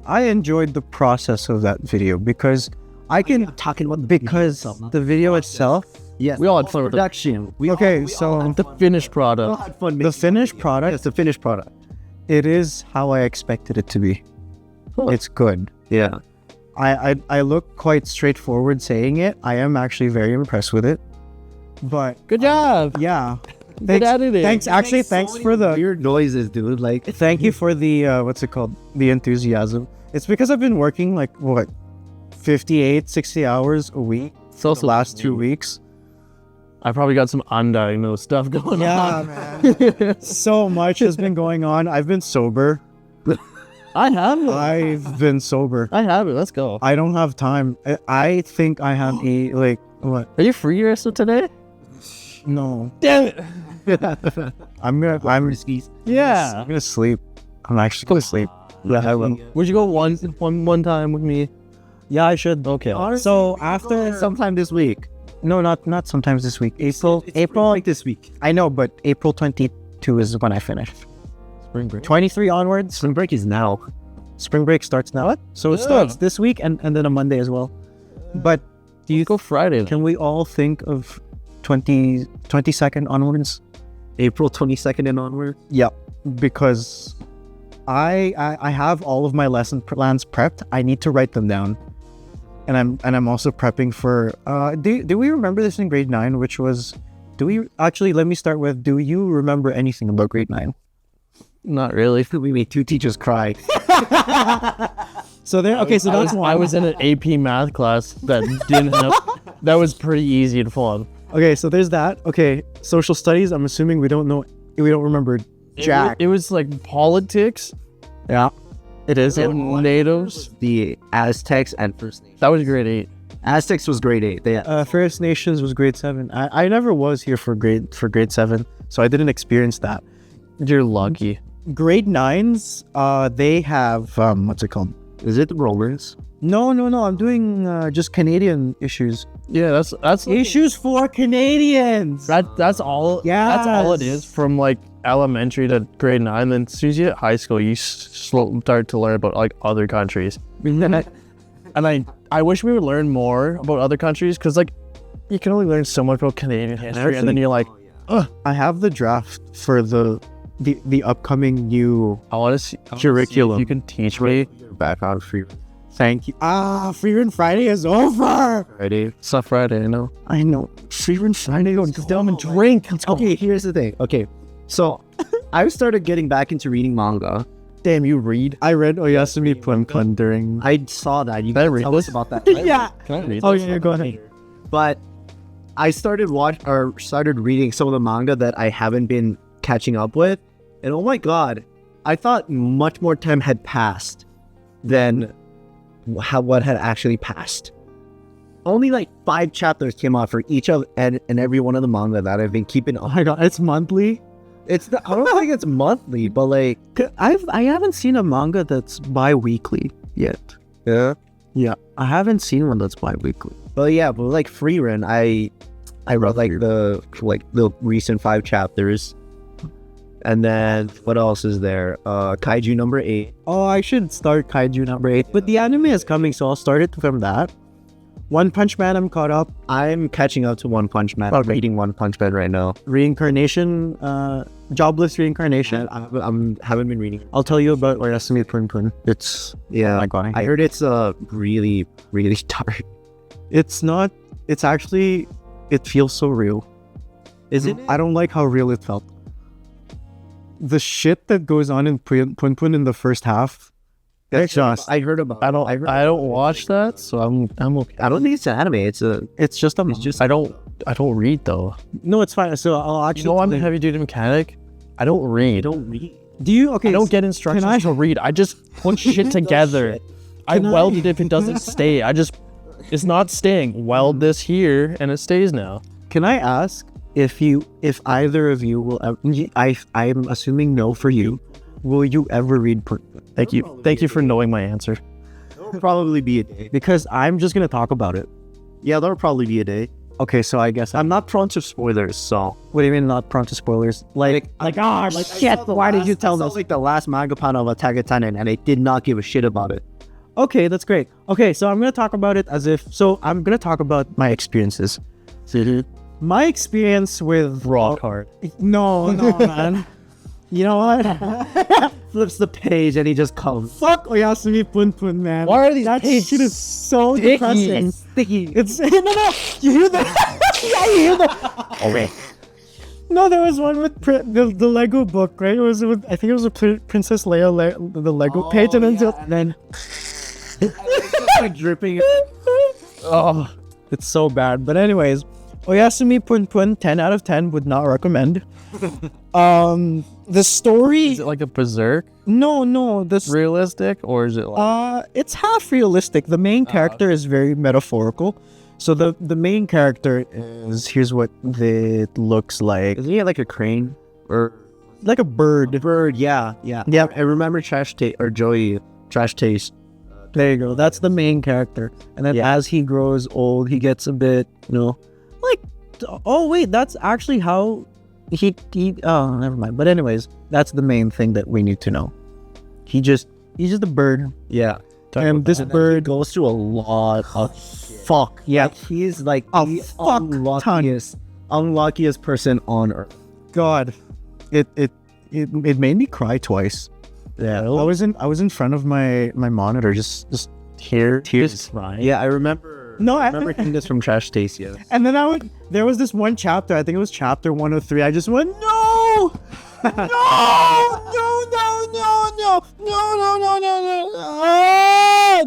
I enjoyed the process of that video because I can Talking about because the video itself. Yes, We all had fun with it. production. Okay, so The finished we all product. had fun. the making finished video. product, Yes, the finished product. it is how I expected it to be. Huh. It's good. Yeah. I look quite straightforward saying it. I am actually very impressed with it. But Good job. yeah, Good editing. thanks. Actually, thanks for the weird noises, dude. Like thank you for the what's it called? The enthusiasm. It's because I've been working like what 58, 60 hours a week It's the also last 2 weeks. I probably got some undiagnosed stuff going Yeah, on. man. So much has been going on. I've been sober. I have it. I've been sober. I have it. Let's go. I don't have time. I think I have a like what? Are you free rest of today? No. Damn it. I'm Yeah. gonna sleep. I'm actually gonna sleep. Yeah, I will. Would you go one time with me? Yeah, I should. Okay. So after sometime this week. no, not sometimes this week. April. like this week. I know, but April 22 is when I finish. Spring break. 23 onwards. Spring break is now. Spring break starts now. So it Yeah. starts this week and then a Monday as well. But Do you go Friday? Then? can we all think of 22nd onwards? April 22nd and onward. Yep. Because I have all of my lesson plans prepped. I need to write them down. And I'm also prepping for do we remember this in grade 9, which was let me start with, do you remember anything about grade 9? Not really. We made 2 teachers cry. So there so that's one. I was in an AP math class that didn't have. That was pretty easy and fun. Okay, so there's that. Okay, social studies, I'm assuming we don't remember jack. It was like politics Yeah. It is. and natives. The Aztecs and First Nations. That was grade 8. Aztecs was grade 8. They First Nations was grade 7. I never was here for grade 7, so I didn't experience that. You're lucky. Grade 9s, they have what's it called? is it the Romans? No, I'm doing just Canadian issues. Yeah, that's Issues for Canadians. that's all. That's all it is from like elementary to grade 9. Then as soon as you hit high school, you start to learn about like other countries. And I wish we would learn more about other countries because like you can only learn so much about Canadian history, and then you're like, I have the draft for the upcoming new I want to see curriculum. You can teach me. You're back on free Thank you. Free Run Friday is over. Friday. It's not Friday, I know. I know. Free Run Friday. Go down and drink. Let's go. Okay, here's the thing. Okay, so I started getting back into reading manga. Damn, you read? I read Oyasumi Pun during. I saw that. You Can I can read tell us about that. Yeah. Can I read? Oh yeah, go ahead. But I started reading some of the manga that I haven't been catching up with, and oh my god, I thought much more time had passed than what had actually passed. only like 5 chapters came out for each of and every one of the manga that I've been keeping. Oh my god, it's monthly. I don't think it's monthly, but like I haven't seen a manga that's bi-weekly yet. yeah. Yeah, I haven't seen one that's bi-weekly. But like Freerun, I read like the recent 5 chapters. And then what else is there? Kaiju number 8. Oh, I should start Kaiju number 8. But the anime is coming, so I'll start it from that. One Punch Man, I'm caught up. I'm catching up to One Punch Man. I'm reading One Punch Man right now. Reincarnation, Jobless Reincarnation. I haven't been reading. I'll tell you about Oyasumi Pun Pun. It's Yeah, oh my god, I heard it's really really dark. it's not. It's actually. It feels so real. Is it? I don't like how real it felt. The shit that goes on in Pun Pun in the first half. It's just. I heard about. I don't watch that, so I'm okay. I don't think it's an anime. It's just a. It's just. I don't read though. No, it's fine. So I'll actually. You know, I'm a heavy duty mechanic. I don't read. You don't read. Do you? Okay. I don't get instructions to read. I just put shit together. I weld it if it doesn't stay. It's not staying. Weld this here and it stays now. Can I ask if either of you will? I'm assuming no for you. Will you ever read Pun Pun? Thank you for knowing my answer. There'll probably be a day. Because I'm just gonna talk about it. Yeah, there'll probably be a day. Okay, so I guess I'm not prone to spoilers, so. What do you mean not prone to spoilers? Shit! Why did you tell us? Like the last manga panel of Attack on Titan, and I did not give a shit about it. Okay, that's great. Okay, so I'm gonna talk about it as if. So I'm gonna talk about my experiences. My experience with Rock hard. No, man. You know what? Flips the page and he just comes. Fuck Oyasumi Pun Pun, man. Why are these that pages shit is so sticky? depressing. Sticky. It's no. You hear that? Yeah, you hear that? Okay. No, there was one with the Lego book, right? It was with, I think it was a Princess Leia the Lego page, and then It's like dripping. oh, it's so bad. But anyways, Oyasumi Pun Pun, 10 out of 10, would not recommend. The story. Is it like a Berserk No, this realistic, or is it like it's half realistic. The main character is very metaphorical. So the main character is, here's what it looks like. Isn't he like a crane? Or Like a bird. a bird, yeah. Yep. I remember Trash Taste. There you go. That's the main character. And then as he grows old, he gets a bit, like, oh wait, that's actually how he oh, never mind. But anyways, that's the main thing that we need to know. He's just a bird. Yeah. And this bird goes through a lot of fuck. Yeah. Like, he's like A the fuck ton. unluckiest person on earth. God. It made me cry twice. Yeah. I was in front of my monitor, just tears. Yeah, I remember. No, I remember hearing this from Trash Taste. Yeah. And then there was this one chapter, I think it was chapter 103. I just went, no, no,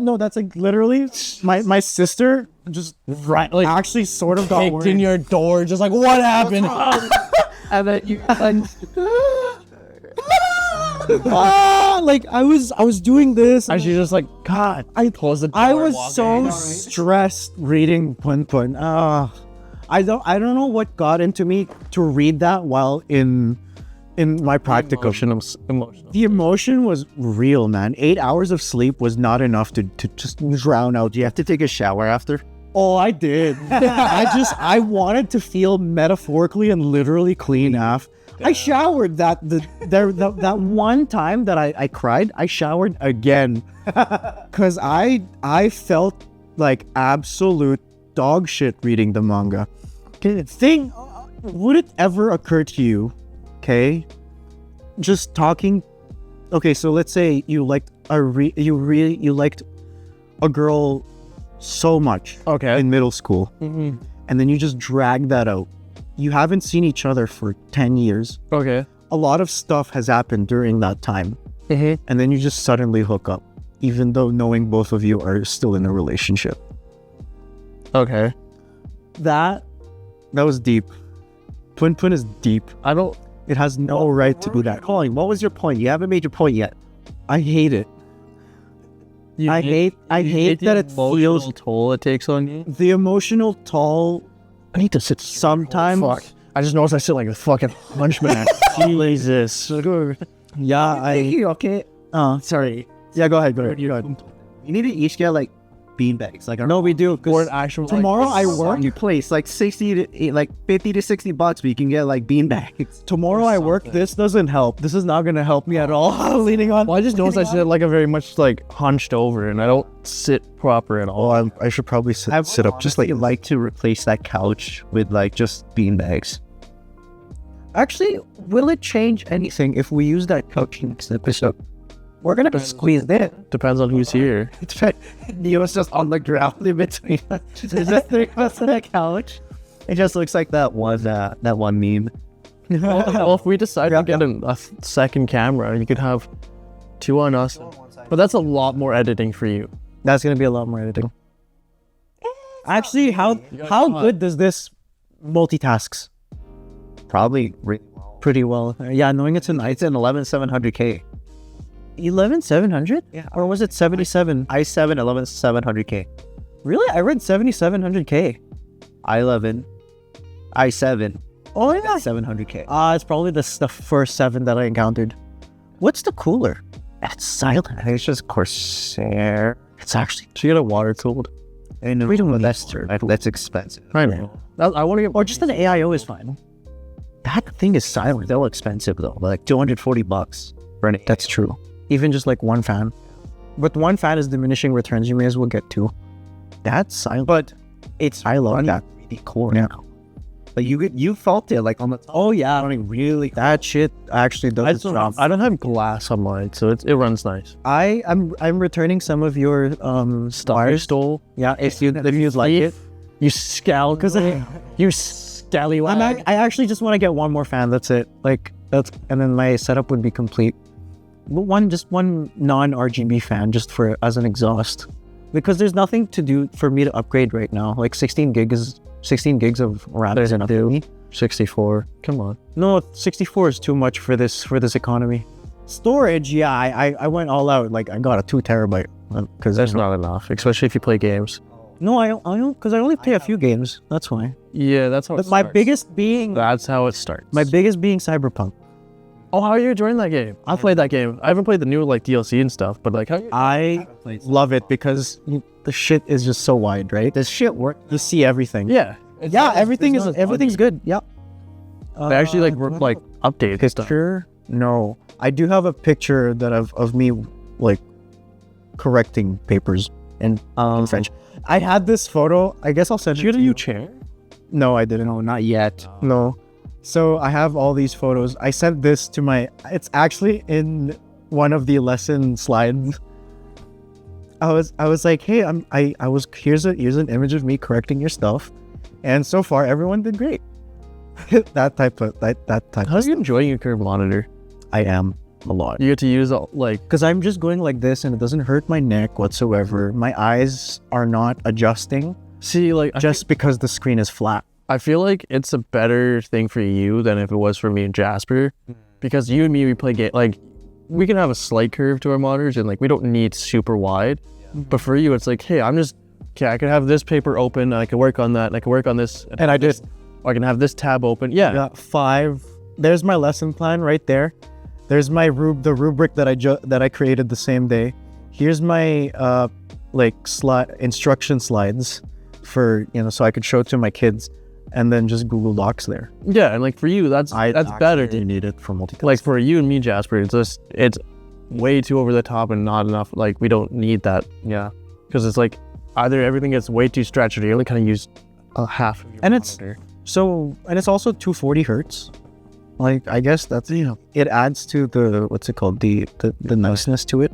no, that's like literally my sister just like actually sort of got kicked worried. in your door, just like, what happened? And then you like I was doing this. And she's just like, God, I close the door. I and was walk so in. stressed reading Pun Pun. I don't know what got into me to read that while in my practicum. Emotional. The emotion was real, man. 8 hours of sleep was not enough to just drown out. have to take a shower after. Oh, I did. I wanted to feel metaphorically and literally clean off. I showered that one time that I cried. I showered again because I felt like absolute dog shit reading the manga. Would it ever occur to you? Okay, just talking. Okay, so let's say you liked you liked a girl so much. Okay. In middle school, and then you just drag that out. You haven't seen each other for 10 years. Okay. A lot of stuff has happened during that time. And then you just suddenly hook up, even though knowing both of you are still in a relationship. Okay. That was deep. Pun Pun is deep. It has no right to do that. Colin, what was your point? You haven't made your point yet. I hate it. I hate that it emotional feels toll it takes on you. the emotional toll. I need to sit Sometimes. Fuck. I just noticed I sit like a fucking hunchback. Jesus. Yeah, okay. sorry. Yeah, go ahead. You need to each get like beanbags. Like No, we do. Or an actual Tomorrow I work. your place like 60 to like 50 to 60 bucks, but you can get like beanbags. Tomorrow I work. This doesn't help. This is not gonna help me at all. Leaning on. Well, I just noticed I sit like a very much like hunched over, and I don't sit proper at all. I should probably sit up. Just like to replace that couch with like just beanbags. Actually, will it change anything if we use that couch next episode? We're gonna be squeezed in. Depends on who's here. Neo's just on the ground in between. There's just 3 of us on the couch. It just looks like that one meme. Well, if we decide to get a second camera, you could have 2 on us. But that's a lot more editing for you. That's gonna be a lot more editing. Actually, how good does this multitasks? Probably Pretty well. Yeah, knowing it's an 11700K. 11700? Yeah. Or was it 77? i7 11700K. Really? I read 7700K. i11 i7 Oh yeah. 700K. It's probably the first 7 that I encountered. What's the cooler? It's silent. I think it's just Corsair. It's actually. So you get a water cooled. I know, We don't but need that's expensive. I know. I want to get. Or just an AIO is fine. That thing is silent. They're expensive though, like $240 for an. That's true. Even just like one fan. But one fan is diminishing returns. You may as well get 2. That's silent. But it's I love that. really cool Yeah. now. But you felt it like on the top. Oh yeah. Running really. That shit actually does its job. I don't have glass on mine, so it runs nice. I'm returning some of your Stuff you stole. Yeah, if you like it. You scowl because you scallywag. I actually just want to get one more fan. That's it. And then my setup would be complete. Just one non-RGB fan, just as an exhaust, because there's nothing to do for me to upgrade right now. Like 16 gigs of RAM is enough for me. 64. Come on. No, 64 is too much for this economy. Storage, yeah, I went all out. Like I got a 2 terabyte because That's not enough, especially if you play games. No, I don't, because I only play a few games. That's why. Yeah, that's how. But my biggest being Cyberpunk. Oh, how are you enjoying that game? I played that game. I haven't played the new like DLC and stuff, but like how I love it because the shit is just so wide, right? This shit work. You see everything. yeah. Everything's good. Yeah. They actually like updated stuff. Picture? No. I do have a picture that of me like correcting papers in French. I had this photo. I guess I'll send Did you it get to a you. new chair? No, I didn't. No, not yet. No. So I have all these photos. I sent this to it's actually in one of the lesson slides. I was like, hey, here's an image of me correcting your stuff. And so far everyone did great. that type of How are you enjoying your current monitor? I am a lot. You get to use like Because I'm just going like this and it doesn't hurt my neck whatsoever. My eyes are not adjusting just because the screen is flat. I feel like it's a better thing for you than if it was for me and Jasper, because you and me, we play game, like we can have a slight curve to our monitors and like we don't need super wide, but for you it's like, hey, I can have this paper open and I can work on that and I can work on this And I did. or I can have this tab open. Yeah. Got 5. There's my lesson plan right there. There's my the rubric that I created the same day. Here's my instruction slides for, so I could show it to my kids. And then just Google Docs there. Yeah, and like for you, that's better. You need it for multitasking. Like for you and me, Jasper, it's way too over the top and not enough. Like we don't need that. Yeah, because it's like either everything gets way too stretched, or you only kind of use a half of your monitor. It's also 240 hertz. Like I guess that's it adds to the what's it called the niceness to it,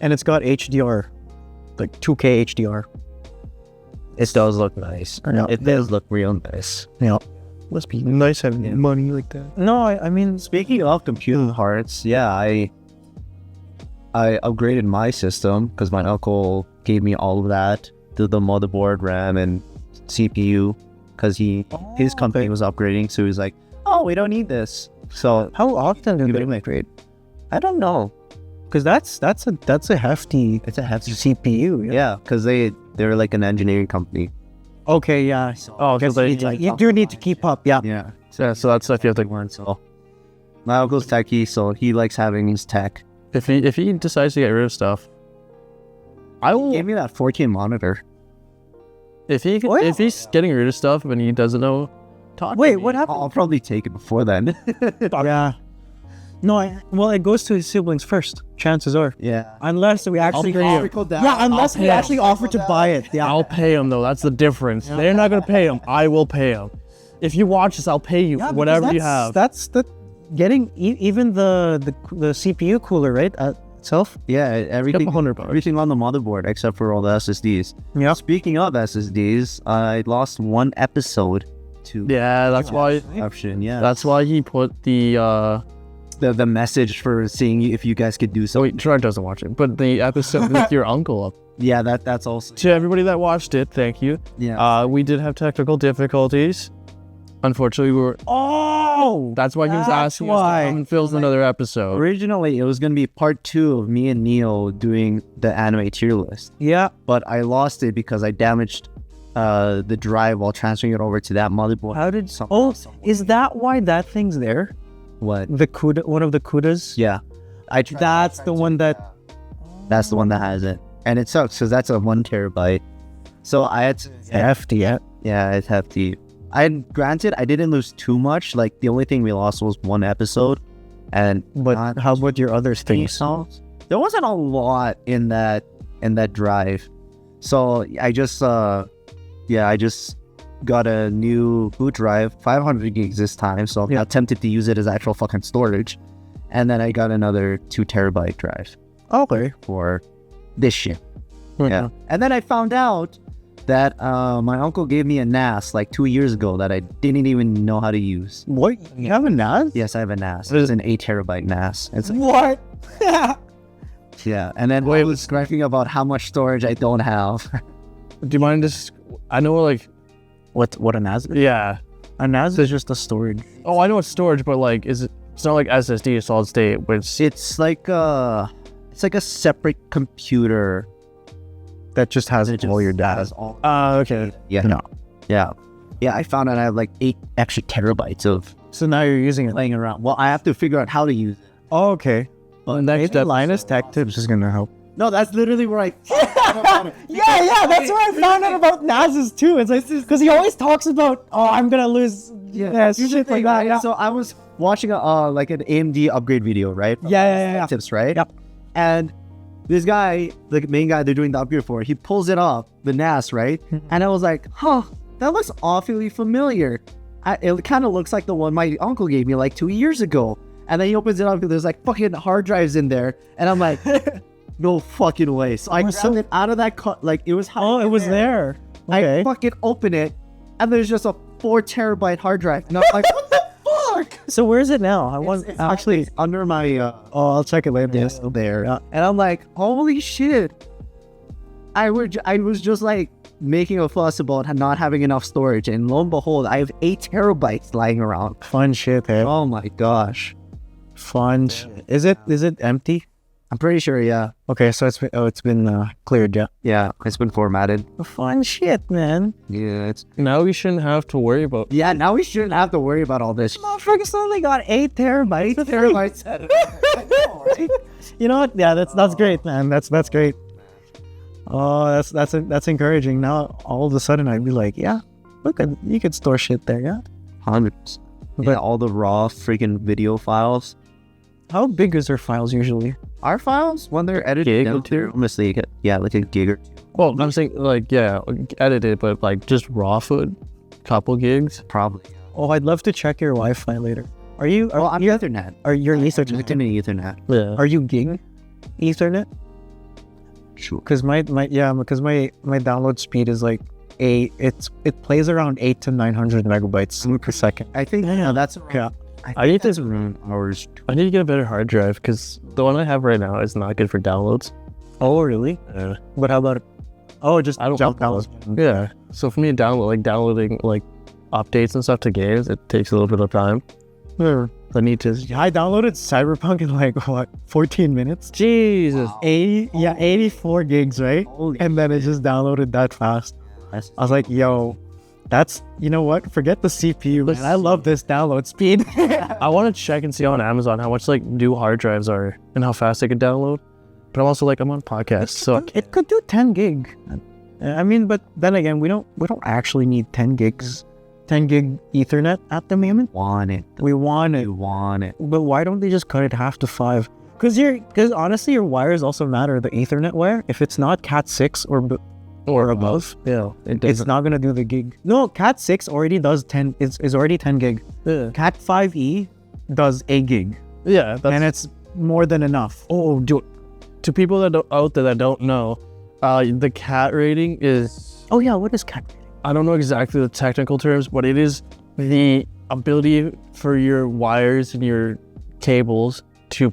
and it's got HDR, like 2K HDR. It does look nice. Yeah. It does look real nice. Yeah. Must be nice having money like that. No, I mean, Speaking of computer parts, yeah, I upgraded my system because my uncle gave me all of that, the motherboard, RAM, and CPU, because his company was upgrading, so he was like, oh, we don't need this. So how often do you they better upgrade. I don't know. Because that's a hefty. It's a hefty CPU. Yeah, because they're like an engineering company. Okay. Yeah. Oh, because You do need to keep up. Yeah. Yeah. so that's stuff you have to learn. So my uncle's techie, so he likes having his tech. If he decides to get rid of stuff, I will. Give me that 4K monitor. If he's getting rid of stuff and he doesn't know, talk. Wait, to me. what happened? I'll probably take it before then. Yeah. No, well, it goes to his siblings first. Chances are, Yeah. unless we actually, unless we actually offer to buy it. Yeah. I'll pay him though. That's the difference. They're not gonna pay him. I will pay him. If you watch this, I'll pay you Yeah, whatever because you have. That's the getting even the CPU cooler, right? Itself. Yeah, everything. $100. Everything on the motherboard except for all the SSDs. Yeah. Speaking of SSDs, I lost one episode to Yeah, that's why. option. Yeah. That's why he put the. the message for seeing if you guys could do So something. wait, Gerard doesn't watch it, but the episode with your uncle up. Yeah, that's also. To everybody that watched it, thank you. Yeah. We did have technical difficulties. Unfortunately, we were. Oh, That's why he was That's asking why. us to come and film another episode. Originally, it was gonna be part 2 of me and Neo doing the anime tier list, yeah. but I lost it because I damaged the drive while transferring it over to that motherboard. How did? Oh, is that why that thing's there? What? The CUDA, one of the CUDAs. Yeah. That's the one that. That's the one that has it, and it sucks because that's a 1 terabyte. So I had to. Hefty. Yeah. Yeah, it's hefty. Granted, I didn't lose too much. Like the only thing we lost was 1 episode, and But how about your other things? there wasn't a lot in that drive. So I just got a new boot drive, 500 gigs this time. So Yeah. I attempted to use it as actual fucking storage, and then I got another 2 terabyte drive Okay. for this shit. Mm-hmm. Yeah, and then I found out that my uncle gave me a NAS like 2 years ago that I didn't even know how to use. What? You have a NAS? Yes, I have a NAS. It's an 8 terabyte NAS. It's What? yeah, and then I was griping about how much storage I don't have. Do you mind just? I know, like, What a NAS? yeah. A NAS is just a storage. Oh, I know it's storage, but like, is it? It's not like SSD, solid state, which It's like a separate computer That just has all your data. has all. okay. Yeah, No. yeah. I found out I have like 8 extra terabytes of So now you're using it. laying around. Well, I have to figure out how to use it. Oh, okay. Well, next Maybe step. Linus Tech Tips is gonna help. No, that's literally where I found out about it. Yeah, that's where I found out about NASs too. It's like because he always talks about, oh, I'm gonna lose Here's the shit thing, like that. right? Yeah. So I was watching like an AMD upgrade video, right? From Yeah. Tips, right? Yep. And this guy, the main guy they're doing the upgrade for, he pulls it up, the NAS, right? And I was like, huh, that looks awfully familiar. It kind of looks like the one my uncle gave me like 2 years ago. And then he opens it up and there's like fucking hard drives in there. And I'm like, no fucking way. So I grabbed it out of that like it was Oh, it was there. Okay. I fucking open it and there's just a 4 terabyte hard drive. And I'm like, what the fuck? So where is it now? I want It's actually. under my Oh, I'll check it later. desk there. Yeah. And I'm like, holy shit. I was just like making a fuss about not having enough storage, and lo and behold, I have 8 terabytes lying around. Fun shit, hey. Oh my gosh. Fun shit. Is it empty? I'm pretty sure, yeah. Okay, so it's been cleared, yeah. Yeah, it's been formatted. Fun shit, man. Yeah, it's Now we shouldn't have to worry about. yeah. Now we shouldn't have to worry about all this. Motherfuckers only got 8 terabytes. 8 terabytes. You know what? Yeah, that's great, man. That's great. Oh, that's encouraging. Now all of a sudden I'd be like, yeah, look, you could store shit there, yeah. Hundreds. But all the raw freaking video files. How big is their files usually? Our files, when they're edited Gig down or two? to, honestly, yeah, like a gig or 2. Well, I'm saying like edited, but like just raw food, couple gigs. Probably. Oh, I'd love to check your Wi-Fi later. Are you? Well, I'm Ethernet. Are you Connected Ethernet? to Ethernet. Yeah. Are you gig Ethernet? Sure. Because my download speed is like it plays around 800 to 900 megabytes per second. I think that's around, Yeah. I need that's to- around hours. I need to get a better hard drive because the one I have right now is not good for downloads. Oh, really? Yeah. But how about? Oh, just I don't jump want down. Yeah. So for me to downloading like updates and stuff to games, it takes a little bit of time. Yeah. The need to. I downloaded Cyberpunk in like what 14 minutes. Jesus. 84 gigs, right? Holy And then it just downloaded that fast. I was like, yo, that's, you know what? Forget the CPU, man. I love this download speed. I want to check and see on Amazon how much like new hard drives are and how fast they can download. But I'm also like, I'm on podcast, so it could do 10 gig. I mean, but then again, we don't actually need 10 gigs. 10 gig Ethernet at the moment. We want it. But why don't they just cut it half to 5? Because honestly, your wires also matter. The Ethernet wire, if it's not Cat 6 or above, yeah, it's not gonna do the gig. No, Cat 6 already does 10. Is already 10 gig. Yeah. Cat 5e does a gig. Yeah, and it's more than enough. Oh, dude. To people out there that don't know, the cat rating is. Oh yeah, what is cat rating? I don't know exactly the technical terms, but it is the ability for your wires and your cables to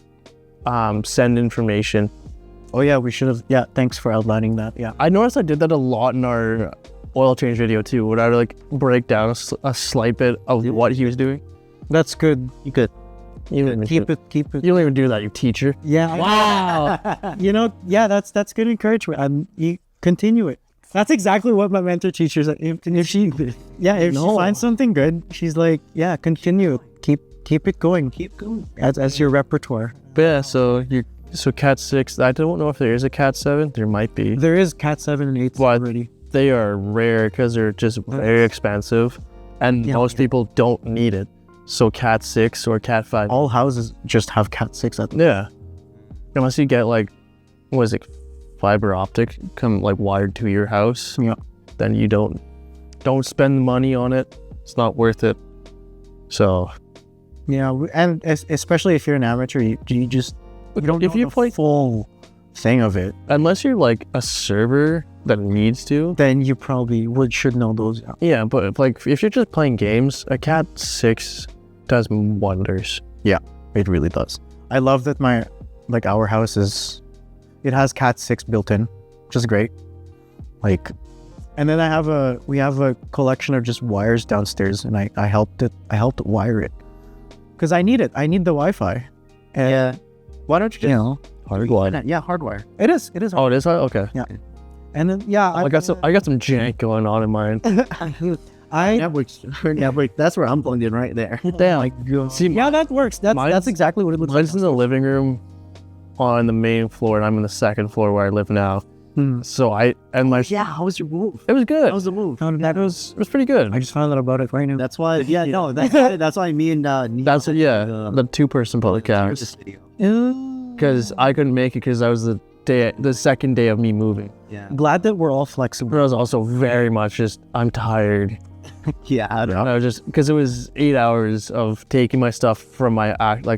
send information. Oh yeah, we should have. Yeah, thanks for outlining that. Yeah, I noticed I did that a lot in our oil change video too, where I would like break down a slight bit of what he was doing. That's good. You could. Keep it. You don't even do that, you teacher. Yeah. Wow. Yeah, that's good encouragement. You continue it. That's exactly what my mentor teaches. If she finds something good, she's like, yeah, continue. Keep it going. Keep going. As your repertoire. But yeah, so Cat 6. I don't know if there is a Cat 7. There might be. There is Cat 7 and 8 already. They are rare because they're just very expensive, and most people don't need it. So Cat 6 or Cat 5. All houses just have Cat 6 at them. Yeah. Unless you get like, what is it, fiber optic wired to your house. Yeah. Then you don't spend money on it. It's not worth it. So. Yeah, and especially if you're an amateur, you don't know the full thing of it. Unless you're like a server that needs to, then you probably should know those. Yeah, but if you're just playing games, a Cat 6 does wonders. Yeah, it really does. I love that our house it has Cat 6 built in, which is great. And then we have a collection of just wires downstairs, and I helped wire it because I need it. I need the Wi-Fi. Yeah. Why don't you just hardwire? Yeah, hardwire. It is. Oh, it is. Okay. Yeah. And then I got some jank going on in mine. Network. That's where I'm plugged in right there. Damn. See, yeah, that works. That's exactly what it looks like. Mine's in the living room on the main floor, and I'm in the second floor where I live now. So how was your move? It was good. How was the move? It was pretty good. I just found out about it right now. That's why. Yeah, no, that's why me and that's it. Yeah, the 2-person public house. Because I couldn't make it because that was the second day of me moving. Yeah. Glad that we're all flexible. But I was also very much I'm tired. Yeah, I don't know. No, just because it was 8 hours of taking my stuff from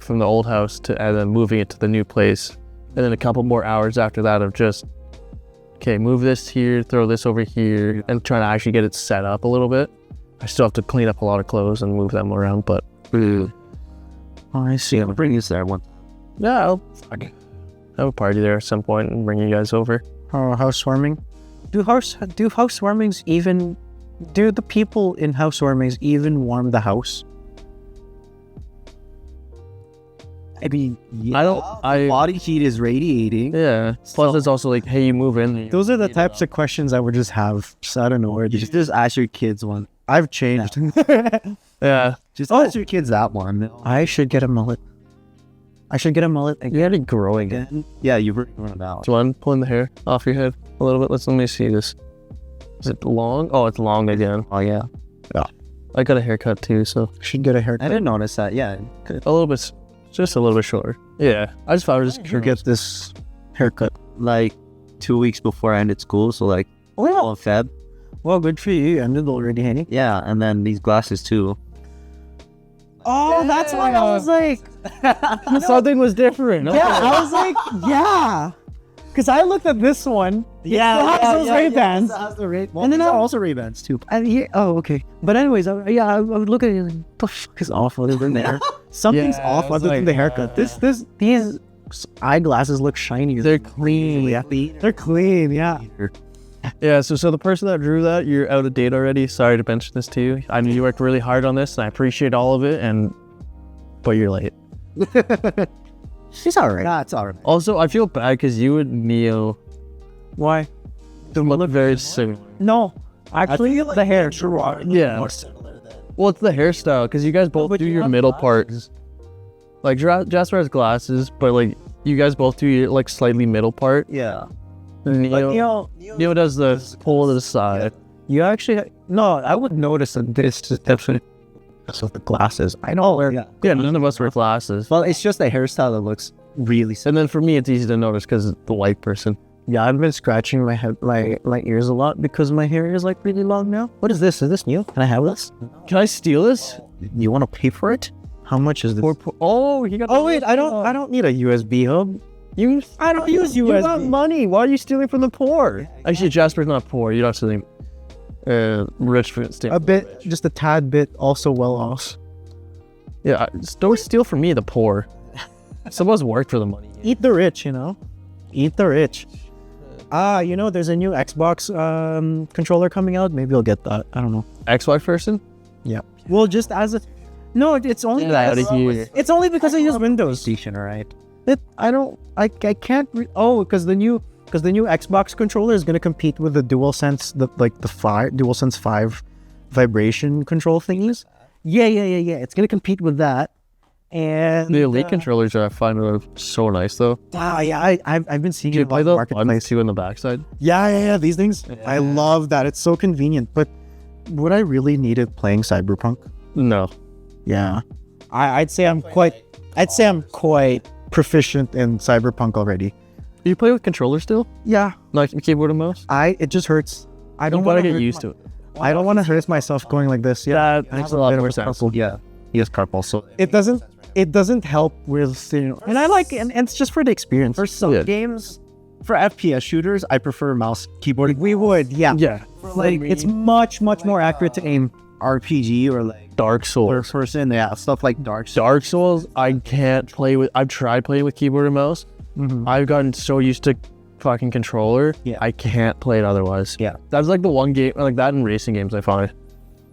from the old house and then moving it to the new place, and then a couple more hours after that of just move this here, throw this over here, and trying to actually get it set up a little bit. I still have to clean up a lot of clothes and move them around, but oh, I see. I'll bring you there one. Yeah, I'll have a party there at some point and bring you guys over. Oh, housewarming. Do housewarmings even? Do the people in housewarmings even warm the house? I mean, yeah, body heat is radiating. Yeah. Plus, it's also like, hey, you move in. Those are the types of questions I would just have. So I don't know. You should just ask your kids one. I've changed. Yeah. Just ask your kids that one. I should get a mullet. You gotta grow again. Yeah, you've run out. Do you want pulling the hair off your head a little bit? Let me see this. Is it long? Oh, it's long again. Oh, yeah. Yeah. I got a haircut too, so. Should get a haircut. I didn't notice that. Yeah. A little bit. Just a little bit shorter. Yeah. I just thought I would just get this haircut. 2 weeks before I ended school, so fall of Feb. Well, good for you. You ended already, Hanny. Yeah, and then these glasses too. Oh, that's why I was like... Something was different. Yeah, I was like, yeah. Because I looked at this one. Yeah, it has those Ray-Bans. And then also Ray-Bans too. Oh, okay. But anyways, I would look at it like, what the fuck is off other than there? Something's off other than the haircut. These eyeglasses look shiny. They're clean. They're clean, yeah. Yeah, so the person that drew that, you're out of date already. Sorry to mention this to you. I know you worked really hard on this, and I appreciate all of it. And but you're late. She's alright. Nah, it's alright. Also, I feel bad because you and Neo Why? look very similar. No, actually, the hair. Girard. Yeah. More similar than. Well, it's the hairstyle because you guys both but do you your have middle glasses. part. Like Jasper has glasses, but like you guys both do your like slightly middle part. Yeah. And Neo, Neo does the pull to the side. You actually no. I would notice that this is definitely because of the glasses. I don't wear. Yeah. Yeah, none of us wear glasses. Well, it's just the hairstyle that looks really And then for me, it's easy to notice because it's the white person. Yeah, I've been scratching my head, my ears a lot because my hair is like really long now. What is this? Is this new? Can I have this? Can I steal this? You want to pay for it? How much is this? Oh, he got. Oh wait, I don't need a USB hub. I don't use USB. You got money. Why are you stealing from the poor? Actually, Jasper's not poor. You're not stealing. Rich for stealing. A bit, just a tad bit. Also well off. Yeah, don't steal from me, the poor. Someone's worked for the money. Eat the rich, you know. Eat the rich. You know, there's a new Xbox controller coming out. Maybe I'll get that. I don't know. Ex-wife person? Yeah. Well, just as a. No, it's only. Get out of here. It's only because I use Windows. station, alright? I can't. Because the new Xbox controller is gonna compete with the DualSense, the DualSense 5 vibration control thingies. Yeah. It's gonna compete with that. And The Elite controllers I find are so nice though. yeah, I've been seeing Do it you on play the the marketplace. ones too in the backside? Yeah. These things, I love that. It's so convenient. But would I really need it playing Cyberpunk? No. Yeah, I'd say I'm quite proficient in Cyberpunk already. Do you play with controller still? Yeah, Like keyboard and mouse? it just hurts. I You don't gotta want get used to it. I don't want to hurt myself going like this. Yeah, That makes a lot more sense. Yeah. He has carpal, so It doesn't help with, you know, and I like, and it's just for the experience. for some Yeah. games, for FPS shooters, I prefer mouse keyboard. We would, yeah. Yeah. Like it's much more accurate to aim. RPG or like Dark Souls. first person, yeah, stuff like Dark Souls. Dark Souls, I can't play with. I've tried playing with keyboard and mouse. I've gotten so used to fucking controller. Yeah. I can't play it otherwise. Yeah. That's like the one game, like that in racing games, I find.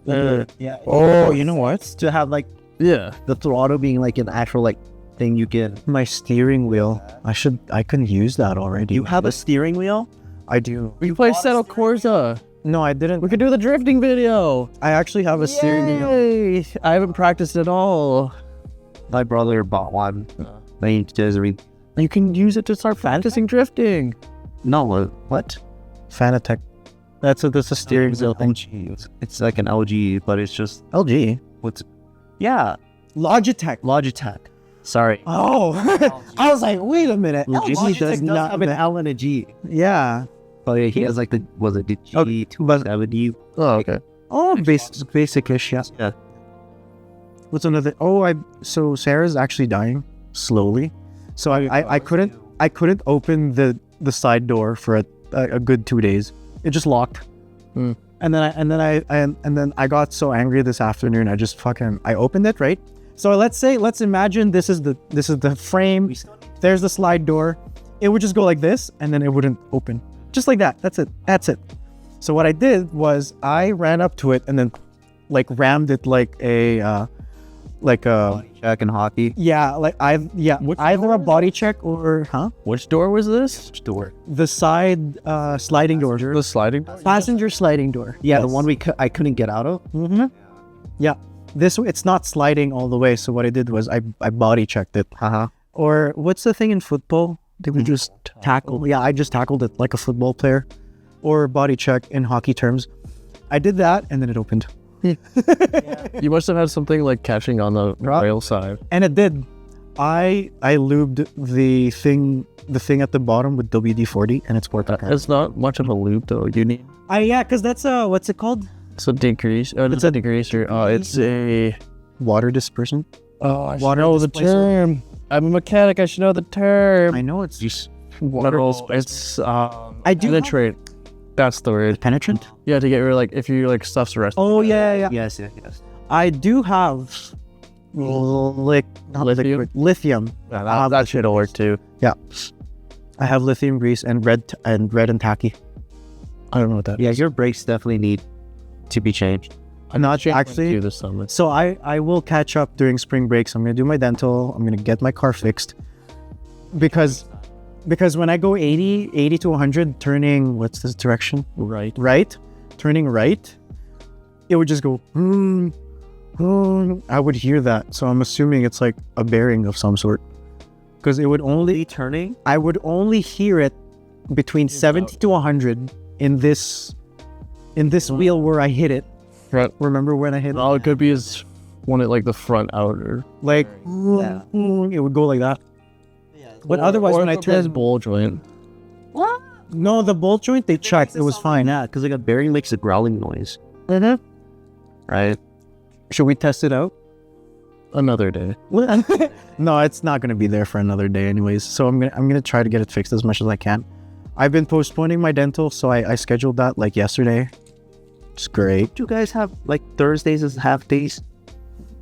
Yeah. Oh, you know what? To have like Yeah. the throttle being like an actual like thing you can. My steering wheel. I can use that already. You have a steering wheel? I do. We can play Settle Corsa. No, I didn't. We could do the drifting video. I actually have a steering wheel. Yay! I haven't practiced at all. My brother bought one. He does You can use it to start fantasy drifting. No, what? Fanatec. That's a steering wheel thing. LG. It's like an LG, but it's just LG. yeah, Logitech. Logitech. Sorry. Oh, I was like, wait a minute. LG does not have an L and a G. Yeah. But yeah, he has like the G270. Oh, okay. Oh, basic-ish. Yeah. Yeah. What's another? Oh, so Sarah's actually dying slowly. So I couldn't open the side door for a good 2 days. It just locked. Hmm. And then I got so angry this afternoon. I opened it, right? So let's imagine this is the frame. There's the slide door. It would just go like this, and then it wouldn't open. Just like that. That's it. So what I did was I ran up to it and then like rammed it like a Check in hockey. either a body check or Which door was this? Door. the side sliding door, The sliding door? passenger sliding door. Yeah, the one I couldn't get out of. Mm-hmm. Yeah, it's not sliding all the way. So what I did was I body checked it. Or what's the thing in football? They would just tackle. Yeah, I just tackled it like a football player, or body check in hockey terms. I did that, and then it opened. You must have had something like catching on the rail side. And it did. I lubed the thing at the bottom with WD-40, and it's worked. It's not much of a loop though. You need. Because that's what's it called? It's a degreaser. It's a degreaser. It's a. Water dispersion. Oh, I should Water know the displacer. term. I'm a mechanic. I should know the term. I know it's just Water. It's I do have- penetrate. That's the word. penetrant. Yeah, to get rid of like if you like stuff's the rest. Oh yeah. Yes. I do have Lithium? lithium. That shit'll work too. Yeah, I have lithium grease and red and tacky. I don't know what that. Yeah, your brakes definitely need to be changed. Not to actually. this summer. So I will catch up during spring breaks. I'm gonna do my dental. I'm gonna get my car fixed because when I go 80 to 100 turning, what's this direction? Right, turning right, it would just go. I would hear that, so I'm assuming it's like a bearing of some sort. Because it would only turning. I would only hear it between 70 to 100 in this wheel where I hit it. Right. Remember when I hit it? Oh, it could be as one at like the front outer. Like Yeah. it would go like that. But otherwise, when I turn turn, ball joint. no, the bolt joint they checked, it was fine. Yeah, because like a bearing makes a growling noise, Mm-hmm. right? Should we test it out? Another day. No, it's not gonna be there for another day, anyways. So I'm gonna try to get it fixed as much as I can. I've been postponing my dental, so I scheduled that like yesterday. It's great. Do you guys have like Thursdays as half days?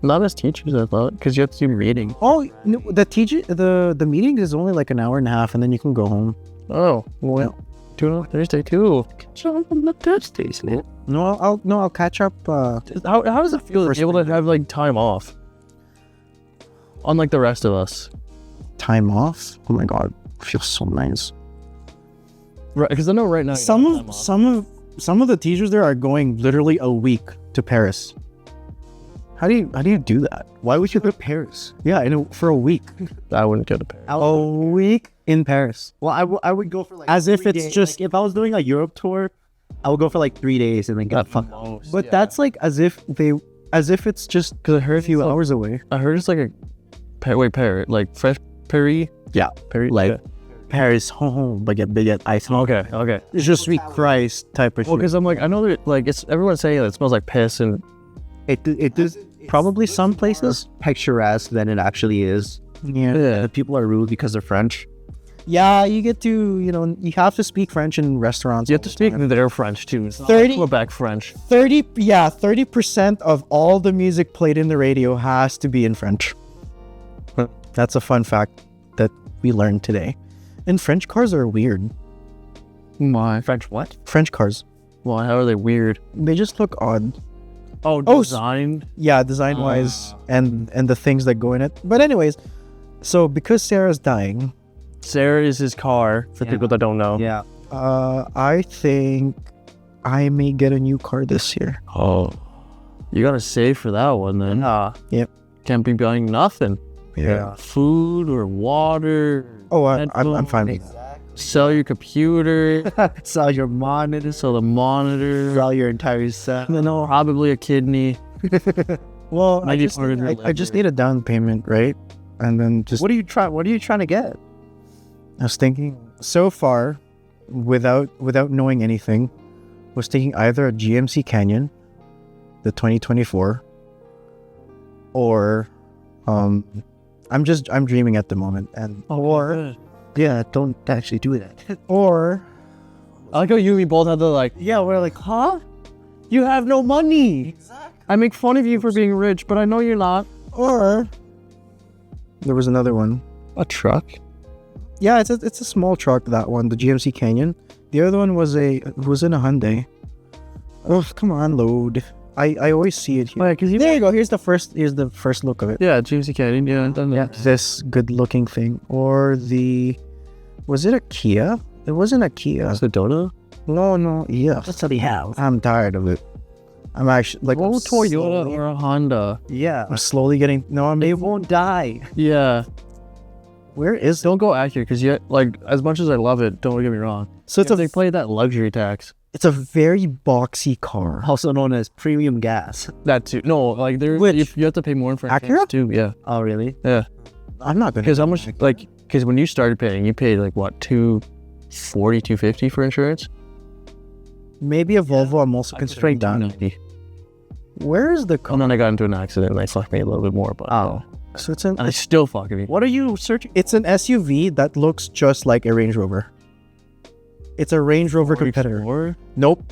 Not as teachers, I thought, because you have to do reading. Oh, no, the meeting is only like an hour and a half, and then you can go home. Oh, well, do it on Thursday too. So on the Thursdays, man. I'll catch up. How does it feel to First be able to have like time off? Unlike the rest of us. Time off. Oh my god, feels so nice. Right, because I know right now Some of the teachers there are going literally a week to Paris. How do you do that? Why would you go to Paris? Yeah, I know, for a week. I wouldn't go to Paris. A week in Paris. Well, I would go for like As if 3 it's days. just- Like, if I was doing a Europe tour, I would go for like 3 days and then get fucked up. But that's like as if it's just Because I heard a few hours away. I heard it's like a Paris, like fresh Paris. Yeah, Paris. like yeah. Paris, baguette, ice. Okay. Je suis Christ type of Well, shit. because I'm like, I know that like it's everyone's saying it smells like piss and it does Probably some places. picturesque than it actually is. Yeah. The people are rude because they're French. Yeah, you get to, you have to speak French in restaurants. you have to speak their French too. It's not 30 like Quebec French. 30% of all the music played in the radio has to be in French. That's a fun fact that we learned today. And French cars are weird. Why? French what? French cars. Why? How are they weird? They just look odd. Oh, Oh, design. Yeah, design-wise and the things that go in it. But anyways, so because Sarah's dying, Sarah is his car. For Yeah. people that don't know. Yeah. I think I may get a new car this year. Oh, you gotta save for that one then. Yep. Can't be buying nothing. Yeah. Food or water. Oh, I'm fine with that. Sell your computer. Sell your monitor. Sell the monitor. Sell your entire set. Probably a kidney. Well, Maybe part of your I just liver. need a down payment, right? And then just What are you trying to get? I was thinking so far, without knowing anything, was thinking either a GMC Canyon, the 2024, or I'm dreaming at the moment, and Or Yeah, don't actually do that. or I like how you and me both had the like. yeah, we're like, huh? You have no money. I make fun of you for being rich, but I know you're not. Or there was another one. A truck. Yeah, it's a small truck, that one, the GMC Canyon. The other one was in a Hyundai. Oh, come on, load. I always see it here. Yeah, because There you go. Here's the first look of it. Yeah, James Canyon. Yeah, I've done that. This good looking thing. Or was it a Kia? It wasn't a Kia. Sedona. No, yeah. That's what they have. I'm tired of it. I'm actually like, Oh, I'm Toyota slowly- or a Honda. Yeah. I'm slowly getting, They won't die. Yeah. where is it? Don't go accurate because you like as much as I love it. Don't get me wrong. So They play that luxury tax. it's a very boxy car. Also known as premium gas. That too. No, like there. Which? You have to pay more for Acura? insurance too. Yeah. Oh, really? Yeah. I'm not gonna. Because how much? Like, because when you started paying, you paid like what, $240, $250 for insurance. Maybe a Volvo. I'm also considering that. $290. Where is the car? And then I got into an accident and they fucked me a little bit more. But Oh. So and I still fucking me. What are you searching? it's an SUV that looks just like a Range Rover. It's a Range Rover competitor. Or Nope.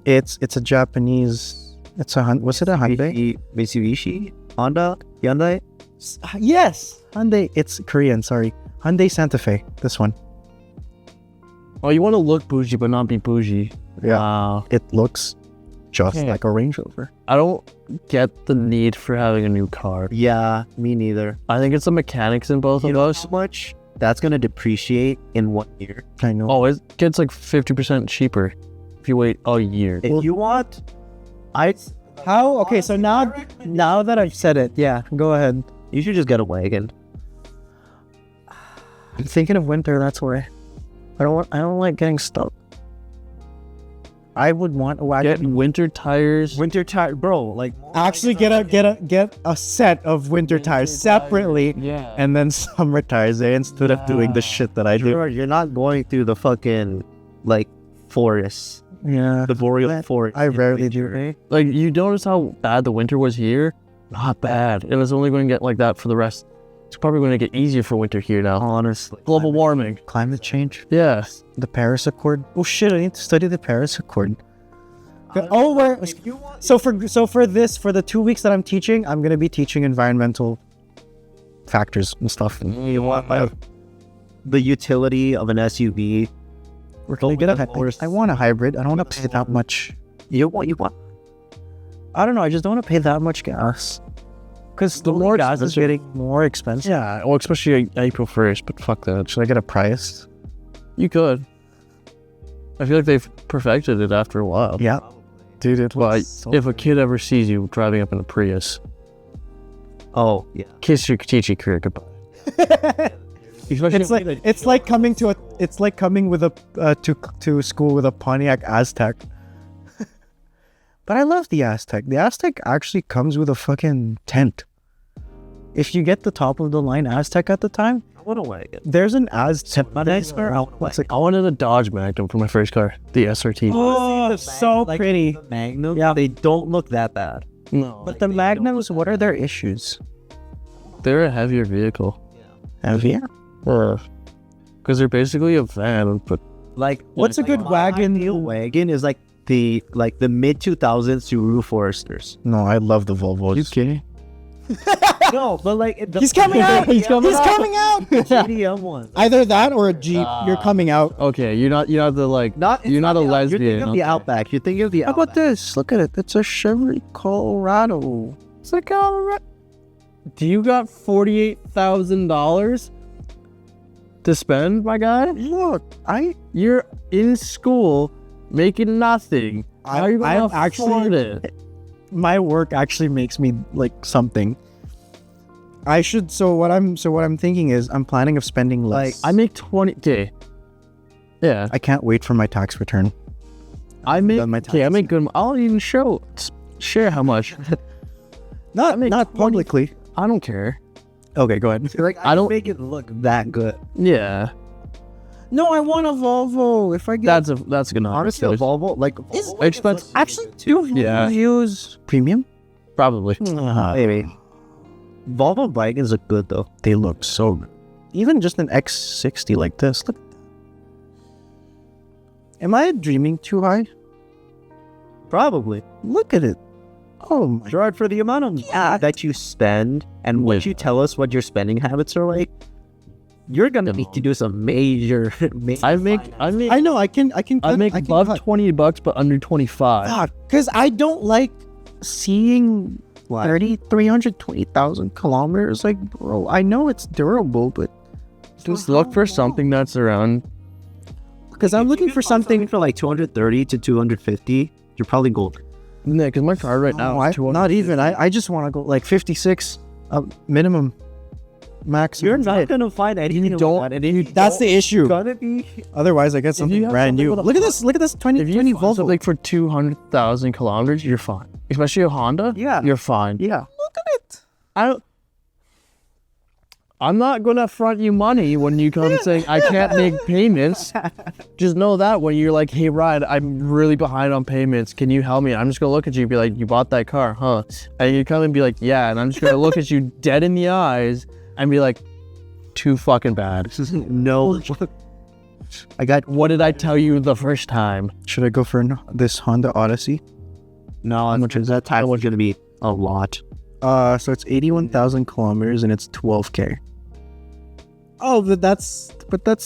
It's a Japanese. Was it a Hyundai? Mitsubishi? Honda? Hyundai? Yes, Hyundai. It's Korean. Sorry, Hyundai Santa Fe. This one. oh, you want to look bougie but not be bougie. Yeah. Wow. It looks just Yeah. like a Range Rover. I don't get the need for having a new car. Yeah, me neither. I think it's the mechanics in both You of know us. how much that's gonna depreciate in 1 year? I know. Oh, it gets like 50% cheaper if you wait a year. If you want, How? Okay, so now that I've said it, yeah, go ahead. you should just get a wagon. I'm thinking of winter. That's why. I don't like getting stuck. I would want a wagon. Get winter tires. Winter tire, bro. Like Actually, get a set of winter tires separately, Yeah. and then summer tires there instead of doing the shit that I do. you're not going through the fucking like forest, Yeah, the boreal forest. I in rarely winter. do. Eh? Like, you notice how bad the winter was here? Not bad. It was only going to get like that for the rest. It's probably going to get easier for winter here now. Honestly, Global warming. Climate change, Yeah. the Paris Accord. Oh shit! I need to study the Paris Accord. Oh, so for the 2 weeks that I'm teaching, I'm gonna be teaching environmental factors and stuff. you want the utility of an SUV. We're gonna get I want a hybrid. I don't want to pay that much. You want. I don't know. I just don't want to pay that much gas. Because the more gas is getting more expensive. Yeah. Well, especially April 1st, but fuck that. Should I get a price? You could. I feel like they've perfected it after a while. Yeah. Dude, it Well, was so if a kid ever sees you driving up in a Prius, Oh yeah. kiss your teaching career goodbye. it's like coming with a to school with a Pontiac Aztec. But I love the Aztec. The Aztec actually comes with a fucking tent. If you get the top of the line Aztec at the time, I want a wagon. there's an Aztec. It's like I wanted a Dodge Magnum for my first car, the SRT. Oh, so pretty. the Magnum. Yeah. They don't look that bad. No, But the Magnums, what are their issues? they're a heavier vehicle. Heavier? Because they're basically a van, but Like, What's a good wagon? Ideal wagon is like the mid 2000s Subaru Foresters. No, I love the Volvos. you kidding? No, but like He's coming out. He's coming out. GDM one. Either that or a Jeep. You're coming out. Okay, you're not the like. Not You're not a You're lesbian. thinking of the okay. Outback. You're thinking of the How Outback. about this? Look at it. It's a Chevy Colorado. It's like, do you got $48,000 to spend, my guy? Look, You're in school making nothing. How are you gonna I'm afford it? my work actually makes me like something. I should. So what I'm thinking is I'm planning of spending less. I make 20K. Yeah, I can't wait for my tax return. I make. done my Okay, I taxes. make good. I'll even share how much. Not make 20 publicly. I don't care. Okay, go ahead. Like I don't- make it look that good. Yeah, No, I want a Volvo. If I get that's a good number. Honestly, a Volvo like expensive. actually do Yeah. use premium. Probably. maybe. Volvo wagons look good though. They look so good. Even just an X60 like this. Look. Am I dreaming too high? Probably. Look at it. Oh my. Gerard, for the amount of that you spend and what Wait. you tell us what your spending habits are like, you're gonna need to do some major. I make. I know. I can. I cut- make can above cut. $20, but under 25. Because I don't like seeing 320,000 kilometers. Like, bro, I know it's durable, but Just look for something that's around. because I'm looking for something. for like 230 to 250. You're probably golden. Yeah, because my car right now. is Not even. I just want to go like 56 minimum, max. You're not gonna find anything. That's the issue. Gonna be. Otherwise, I get something have brand something new. with a Look at this. Look at this 20 If you find Volvo. something for 200,000 kilometers, you're fine. Especially a Honda. Yeah. You're fine. Yeah. Look at it. I'm not gonna front you money when you come saying I can't make payments. Just know that when you're like, hey Ryan, I'm really behind on payments. Can you help me? I'm just gonna look at you and be like, you bought that car, huh? And you come and be like, yeah. And I'm just gonna look at you dead in the eyes and be like, too fucking bad. No. I got. What did I tell you the first time? Should I go for this Honda Odyssey? No. How much is that? Title was gonna be a lot. So it's 81,000 kilometers and it's 12K. Oh, but that's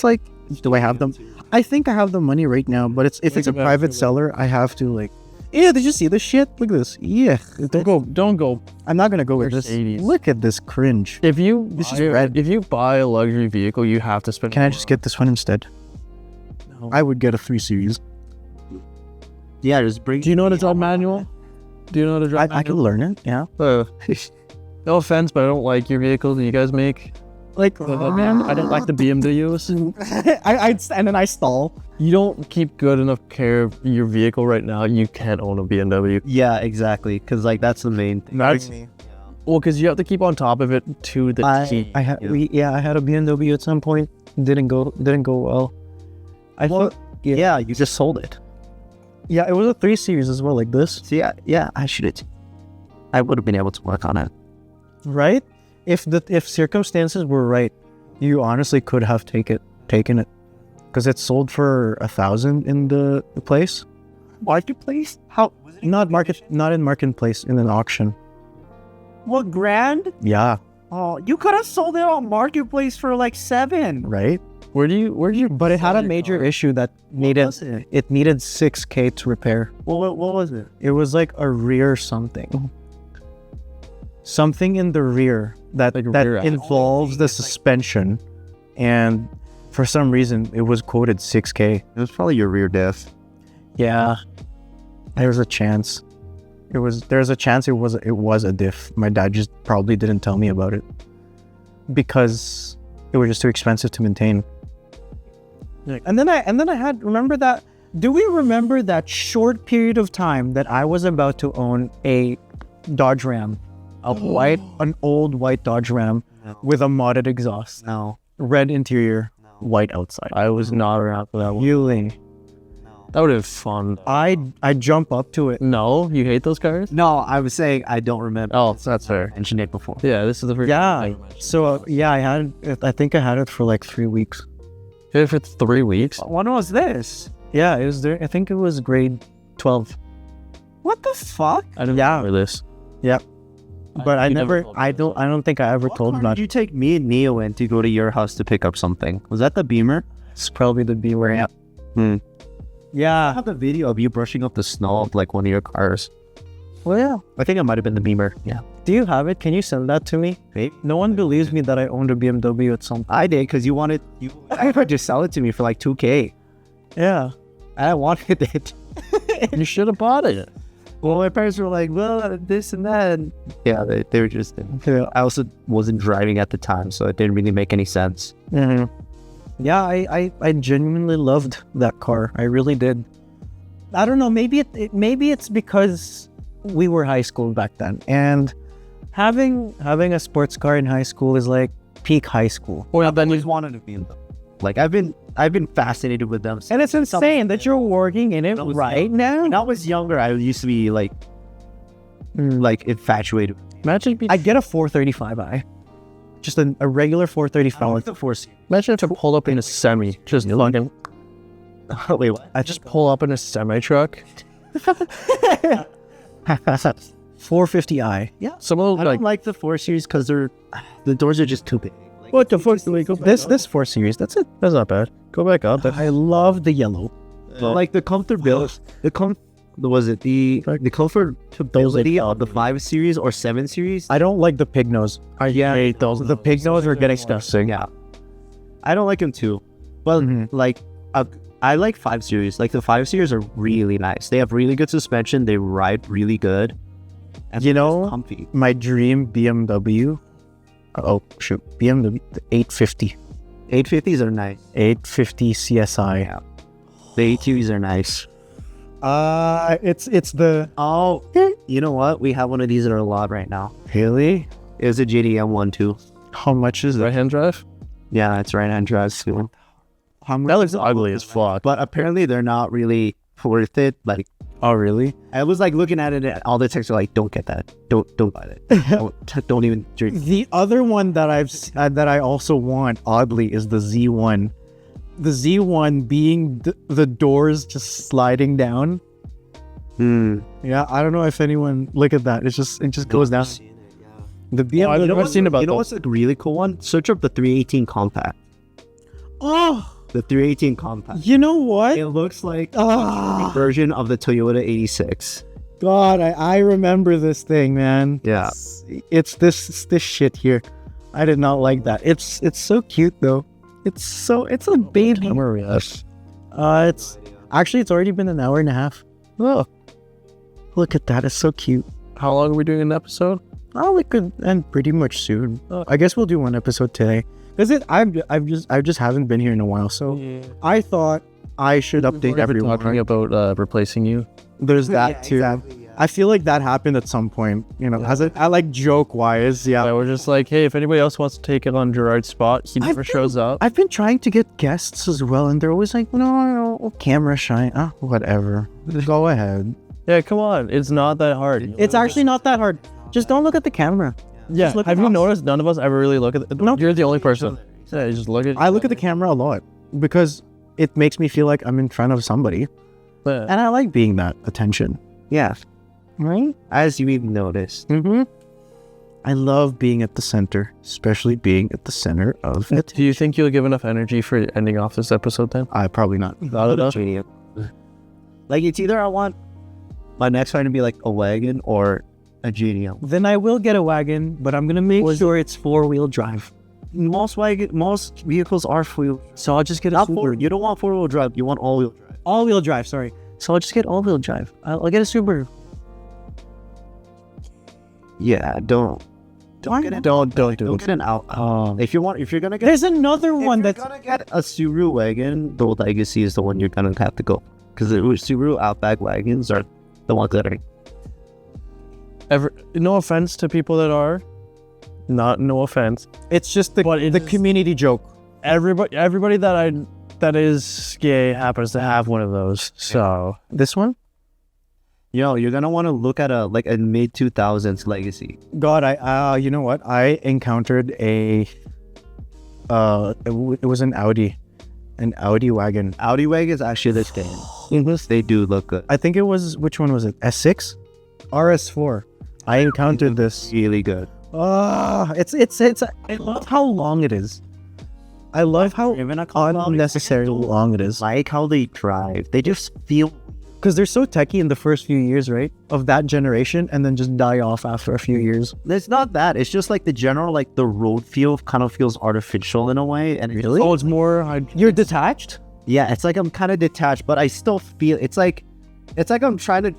like. Do I have them? I think I have the money right now, but if it's a about private it. seller, I have to like. Yeah, did you see this shit? Look at this. Yeah. Don't go. I'm not gonna go with this. Mercedes. Look at this cringe. If you This is red. if you buy a luxury vehicle, you have to spend. Can I more just get this one instead? No. I would get a 3 Series. Yeah, just bring. Do you know how to drive manual? Do you know how to drive I can learn it. Yeah. no offense, but I don't like your vehicles that you guys make. Like, Man, I don't like the BMWs. and then I stall. You don't keep good enough care of your vehicle right now. You can't own a BMW. Yeah, exactly. Because like that's the main thing. That's well, because you have to keep on top of it to the T. I had I had a BMW at some point. Didn't go well. I thought Yeah, you just sold it. yeah, it was a 3 Series as well, like this. See, I should have. I would have been able to work on it. Right? If circumstances were right, you honestly could have taken it, because it sold for 1,000 in the place. Marketplace? How? Not in marketplace, in an auction. What, grand? Yeah, Oh, you could have sold it on marketplace for like 7. right. Where do you? But it had sell a your major car? issue that needed was it? it needed 6K to repair. What was it? It was like a rear something in the rear that Like a that rear axle. involves the suspension, and for some reason it was quoted 6K. It was probably your rear diff. Yeah, there's a chance. There's a chance it was a diff. My dad just probably didn't tell me about it because it was just too expensive to maintain. Yeah. And then I had remember that. Do we remember that short period of time that I was about to own a Dodge Ram, an old white Dodge Ram No. with a modded exhaust, No. red interior, white outside. I was not around for that one. Really, That would have been fun. I jump up to it. No, you hate those cars? No, I was saying I don't remember. Oh, that's fair. Mentioned it before. Yeah, this is the first. Yeah. time I mentioned So yeah, I think I had it for like 3 weeks. it. If it's 3 weeks, When was this? Yeah, it was there. I think it was grade 12. What the fuck? I didn't Yeah. remember this. But I you never never, told me I this. don't think I ever What told car much. did you take me and Neo in to go to your house to pick up something? Was that the Beamer? It's probably the Beamer. Yeah. I Yeah. have the video of you brushing up the snow of like one of your cars. Well, yeah. I think it might have been the Beamer. Yeah. Do you have it? Can you send that to me? Maybe. No one believes me that I owned a BMW at some point. I did because you wanted you. I heard you sell it to me for like 2K. Yeah. I wanted it. You should have bought it. Well, my parents were like, well, this and that. And yeah, they were just. Yeah. I also wasn't driving at the time, so it didn't really make any sense. Mhm. Yeah, I genuinely loved that car. I really did. I don't know. Maybe maybe it's because we were high school back then, and having a sports car in high school is like peak high school. Well, then always you wanted to be in them. Like I've been fascinated with them. And it's insane that you're working in it That was right now. When I was younger, I used to be like infatuated. imagine if I get a 435i, just a regular 435. the Force. imagine if I pulled up in a semi, just fucking. Wait, what? I just pull up in a semi truck. 450i. Yeah. Some of I those don't like the 4 Series because the doors are just too big. Like, what the fuck? This 4 Series. That's it. That's not bad. Go back up. I love the yellow. like the comfortability. The comfortability of the 5 Series or 7 Series. I don't like the pig nose. I hate those. The pig nose are getting disgusting. Yeah. I don't like them too. But Mhm. like I like 5 Series. Like the 5 Series are really nice. They have really good suspension. They ride really good. And You they're just know, comfy. my dream BMW. Oh shoot, BMW the 850. 850s are nice. 850 CSI. Yeah. The ATVs are nice. It's the Oh, you know what? We have one of these in our lot right now. really. It's a JDM one too. How much is it? Right hand drive? Yeah, it's right-hand drive too. How much? That looks ugly as fuck. But apparently they're not really worth it. Like Oh really? I was like looking at it, and all the texts are like, "Don't get that. Don't buy that. don't even drink." The other one that that I also want, oddly, is the Z1. The Z1 being the doors just sliding down. Yeah, I don't know if anyone look at that. It just goes down. The BMW. I've never seen about You know those. what's a really cool one? Search up the 318 compact. Oh, The 318 compact. You know what? It looks like Ah, a version of the Toyota 86. God, I remember this thing, man. Yeah. It's this shit here. I did not like that. It's so cute though. It's a baby. Where are we at? It's actually it's already been an hour and a half. Oh, look at that! It's so cute. How long are we doing an episode? Oh, we could end pretty much soon. I guess we'll do one episode today. Cause I just haven't been here in a while, so I thought I should update everyone. Talking about replacing you. There's that too. Exactly, yeah. I feel like that happened at some point. You know, has it? I like joke wise, yeah. I was just like, hey, if anybody else wants to take it on Girard's spot, he never shows up. I've been trying to get guests as well, and they're always like, no, camera shy. Whatever. Go ahead. Yeah, come on. It's not that hard. It's actually not that hard. Just don't look at the camera. Yeah. Just look Have at you us. noticed none of us ever really look at the... No. You're the only person. Yeah, you just look at... I look at the camera a lot because it makes me feel like I'm in front of somebody, Yeah. and I like being that attention. Yeah. Right? As you even noticed. Mm-hmm. I love being at the center, especially being at the center of it. Do you think you'll give enough energy for ending off this episode then? Probably not. Not enough? Like, it's either I want my next one to be like a wagon or a GDM. Then I will get a wagon, but I'm gonna make sure it's 4-wheel drive. Most vehicles are four-wheel. So I'll just get a Not Subaru. four. You don't want four-wheel drive. You want all-wheel drive. All-wheel drive, sorry. So I'll just get all-wheel drive. I'll get a Subaru. Yeah, don't get an Don't do don't it. get an out. If you're gonna get There's another one if that's you're gonna get a Subaru wagon, the Legacy is the one you're gonna have to go, because the Subaru Outback wagons are the ones that are. No offense to people that are. No offense. it's just the But it the is- community joke. Everybody that is gay happens to have one of those. So This one? You're gonna want to look at a mid 2000s Legacy. God, you know what? I encountered it was an Audi wagon. Audi wagons actually look good. They do look good. I think it was, which one was it? S6? RS4. I encountered this. Really good. I love how long it is. I love how unnecessarily long it is. Like how they drive. They just feel. Because they're so techy in the first few years, right? Of that generation, and then just die off after a few years. It's not that. It's just like the general, like the road feel kind of feels artificial in a way. And Really? it's more. You're detached? yeah, it's like I'm kind of detached, but I still feel. It's like I'm trying to.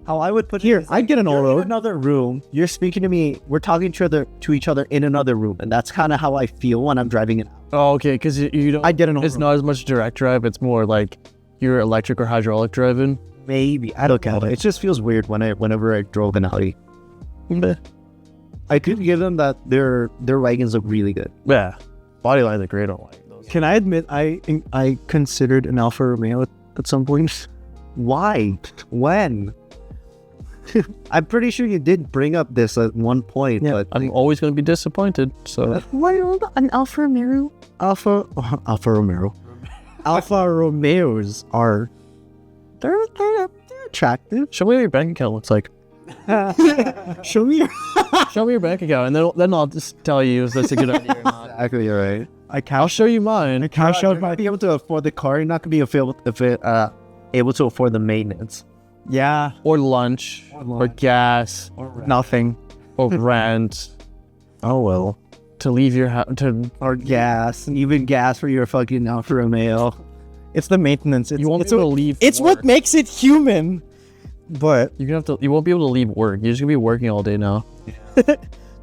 How I would put it Here, is, I'd like, get an you're in all-road. another room. You're speaking to me. We're talking to each other in another room, and that's kind of how I feel when I'm driving it. Oh, okay. Because you don't. I'd get an It's all-road. not as much direct drive. It's more like you're electric or hydraulic driving. Maybe I don't know. It just feels weird whenever I drove an Audi. I could give them that their wagons look really good. Yeah. Body lines are great on like those. Can I admit I considered an Alfa Romeo at some point? Why? When? I'm pretty sure you did bring up this at one point, Yeah, but I'm always going to be disappointed. So Why an Alfa Romeo? Alfa Romeo. Alfa Romeos are they're attractive. show me what your bank account looks like. Show me your Show me your bank account, and then I'll just tell you if that's a good idea or not. exactly, you're right. I'll show you mine. cash out You're my not be able to afford the car. You're not gonna be able to afford the maintenance. yeah Or lunch. Or gas. nothing. Or rent. Oh well. To leave your house. Or gas, even gas for your fucking Alfa Romeo. It's the maintenance. You won't be able to leave. It's work. what makes it human. But You're gonna have to. You won't be able to leave work. You're just gonna be working all day now.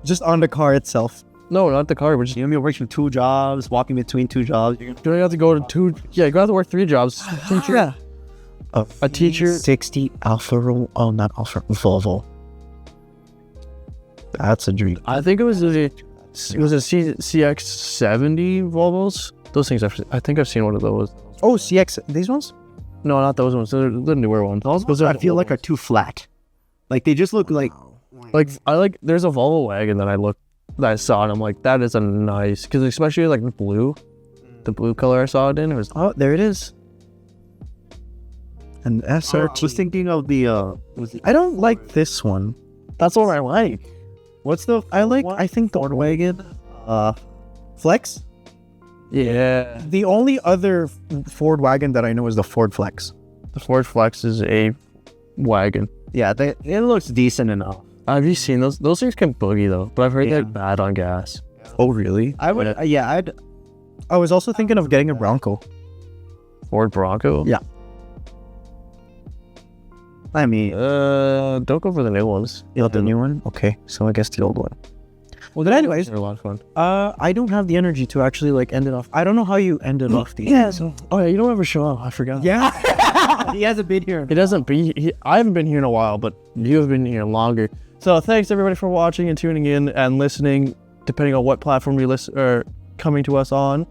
just on the car itself. No, not the car. We're just. You're gonna be working 2 jobs, walking between 2 jobs. You're gonna You're gonna have to go to 2. Yeah, you're gonna have to work 3 jobs. Teacher. Yeah. A teacher. 60 Alfa Romeo. Oh, not Alfa Volvo. That's a dream. I think it was a CX-70 Volvos. Those things. I think I've seen one of those. Oh, CX. These ones? No, not those ones. They're the newer ones. Those I feel like are too flat. Like they just look like. There's a Volvo wagon that I saw and I'm like, that is a nice, because especially like the blue color I saw it in. It was Oh, there it is. An I SRT. was thinking of the. I don't like this one. that's what I like. What's the? I think the wagon. Flex? Yeah. The only other Ford wagon that I know is the Ford Flex. The Ford Flex is a wagon. Yeah, it looks decent enough. Have you seen those? Those things can boogie though, but I've heard Yeah. they're bad on gas. Oh, really? I would, I'd. I was also thinking of getting a Bronco. Ford Bronco? Yeah. I mean, Don't go for the new ones. You want the new one? Okay, so I guess the old one. Well, then anyways, They're a lot of fun. I don't have the energy to actually like end it off. I don't know how you ended off these. Yeah. Oh yeah, you don't ever show up. I forgot. Yeah. he hasn't been here. It doesn't be. I haven't been here in a while, but you have been here longer. So thanks everybody for watching and tuning in and listening, depending on what platform you listen or coming to us on.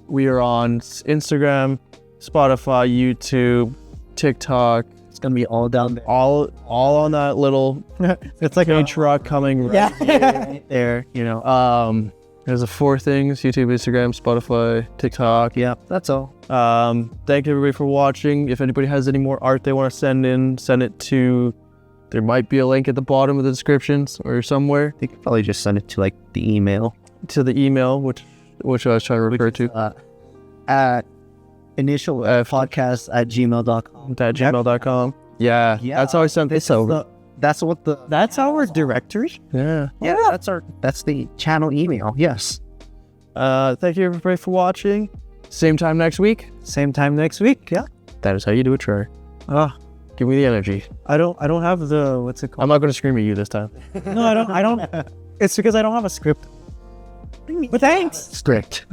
We are on Instagram, Spotify, YouTube, TikTok. It's gonna be all down there. All on that little It's like a truck coming right yeah. there. You know. There's the 4 things: YouTube, Instagram, Spotify, TikTok. Yeah, that's all. Thank you everybody for watching. If anybody has any more art they want to send in, send it to. There might be a link at the bottom of the descriptions or somewhere They could probably just send it to like the email. to the email, which I was trying to refer to. At initial podcast at gmail.com. At gmail.com. Yeah, Yeah. that's how I sent this over. That's what the. That's our directory. Yeah. Yeah, that's the channel email. Yes. Thank you everybody for watching. Same time next week. Same time next week. Yeah. That is how you do a try. Give me the energy. I don't have the what's it called? I'm not going to scream at you this time. No, I don't. It's because I don't have a script. But thanks. Strict.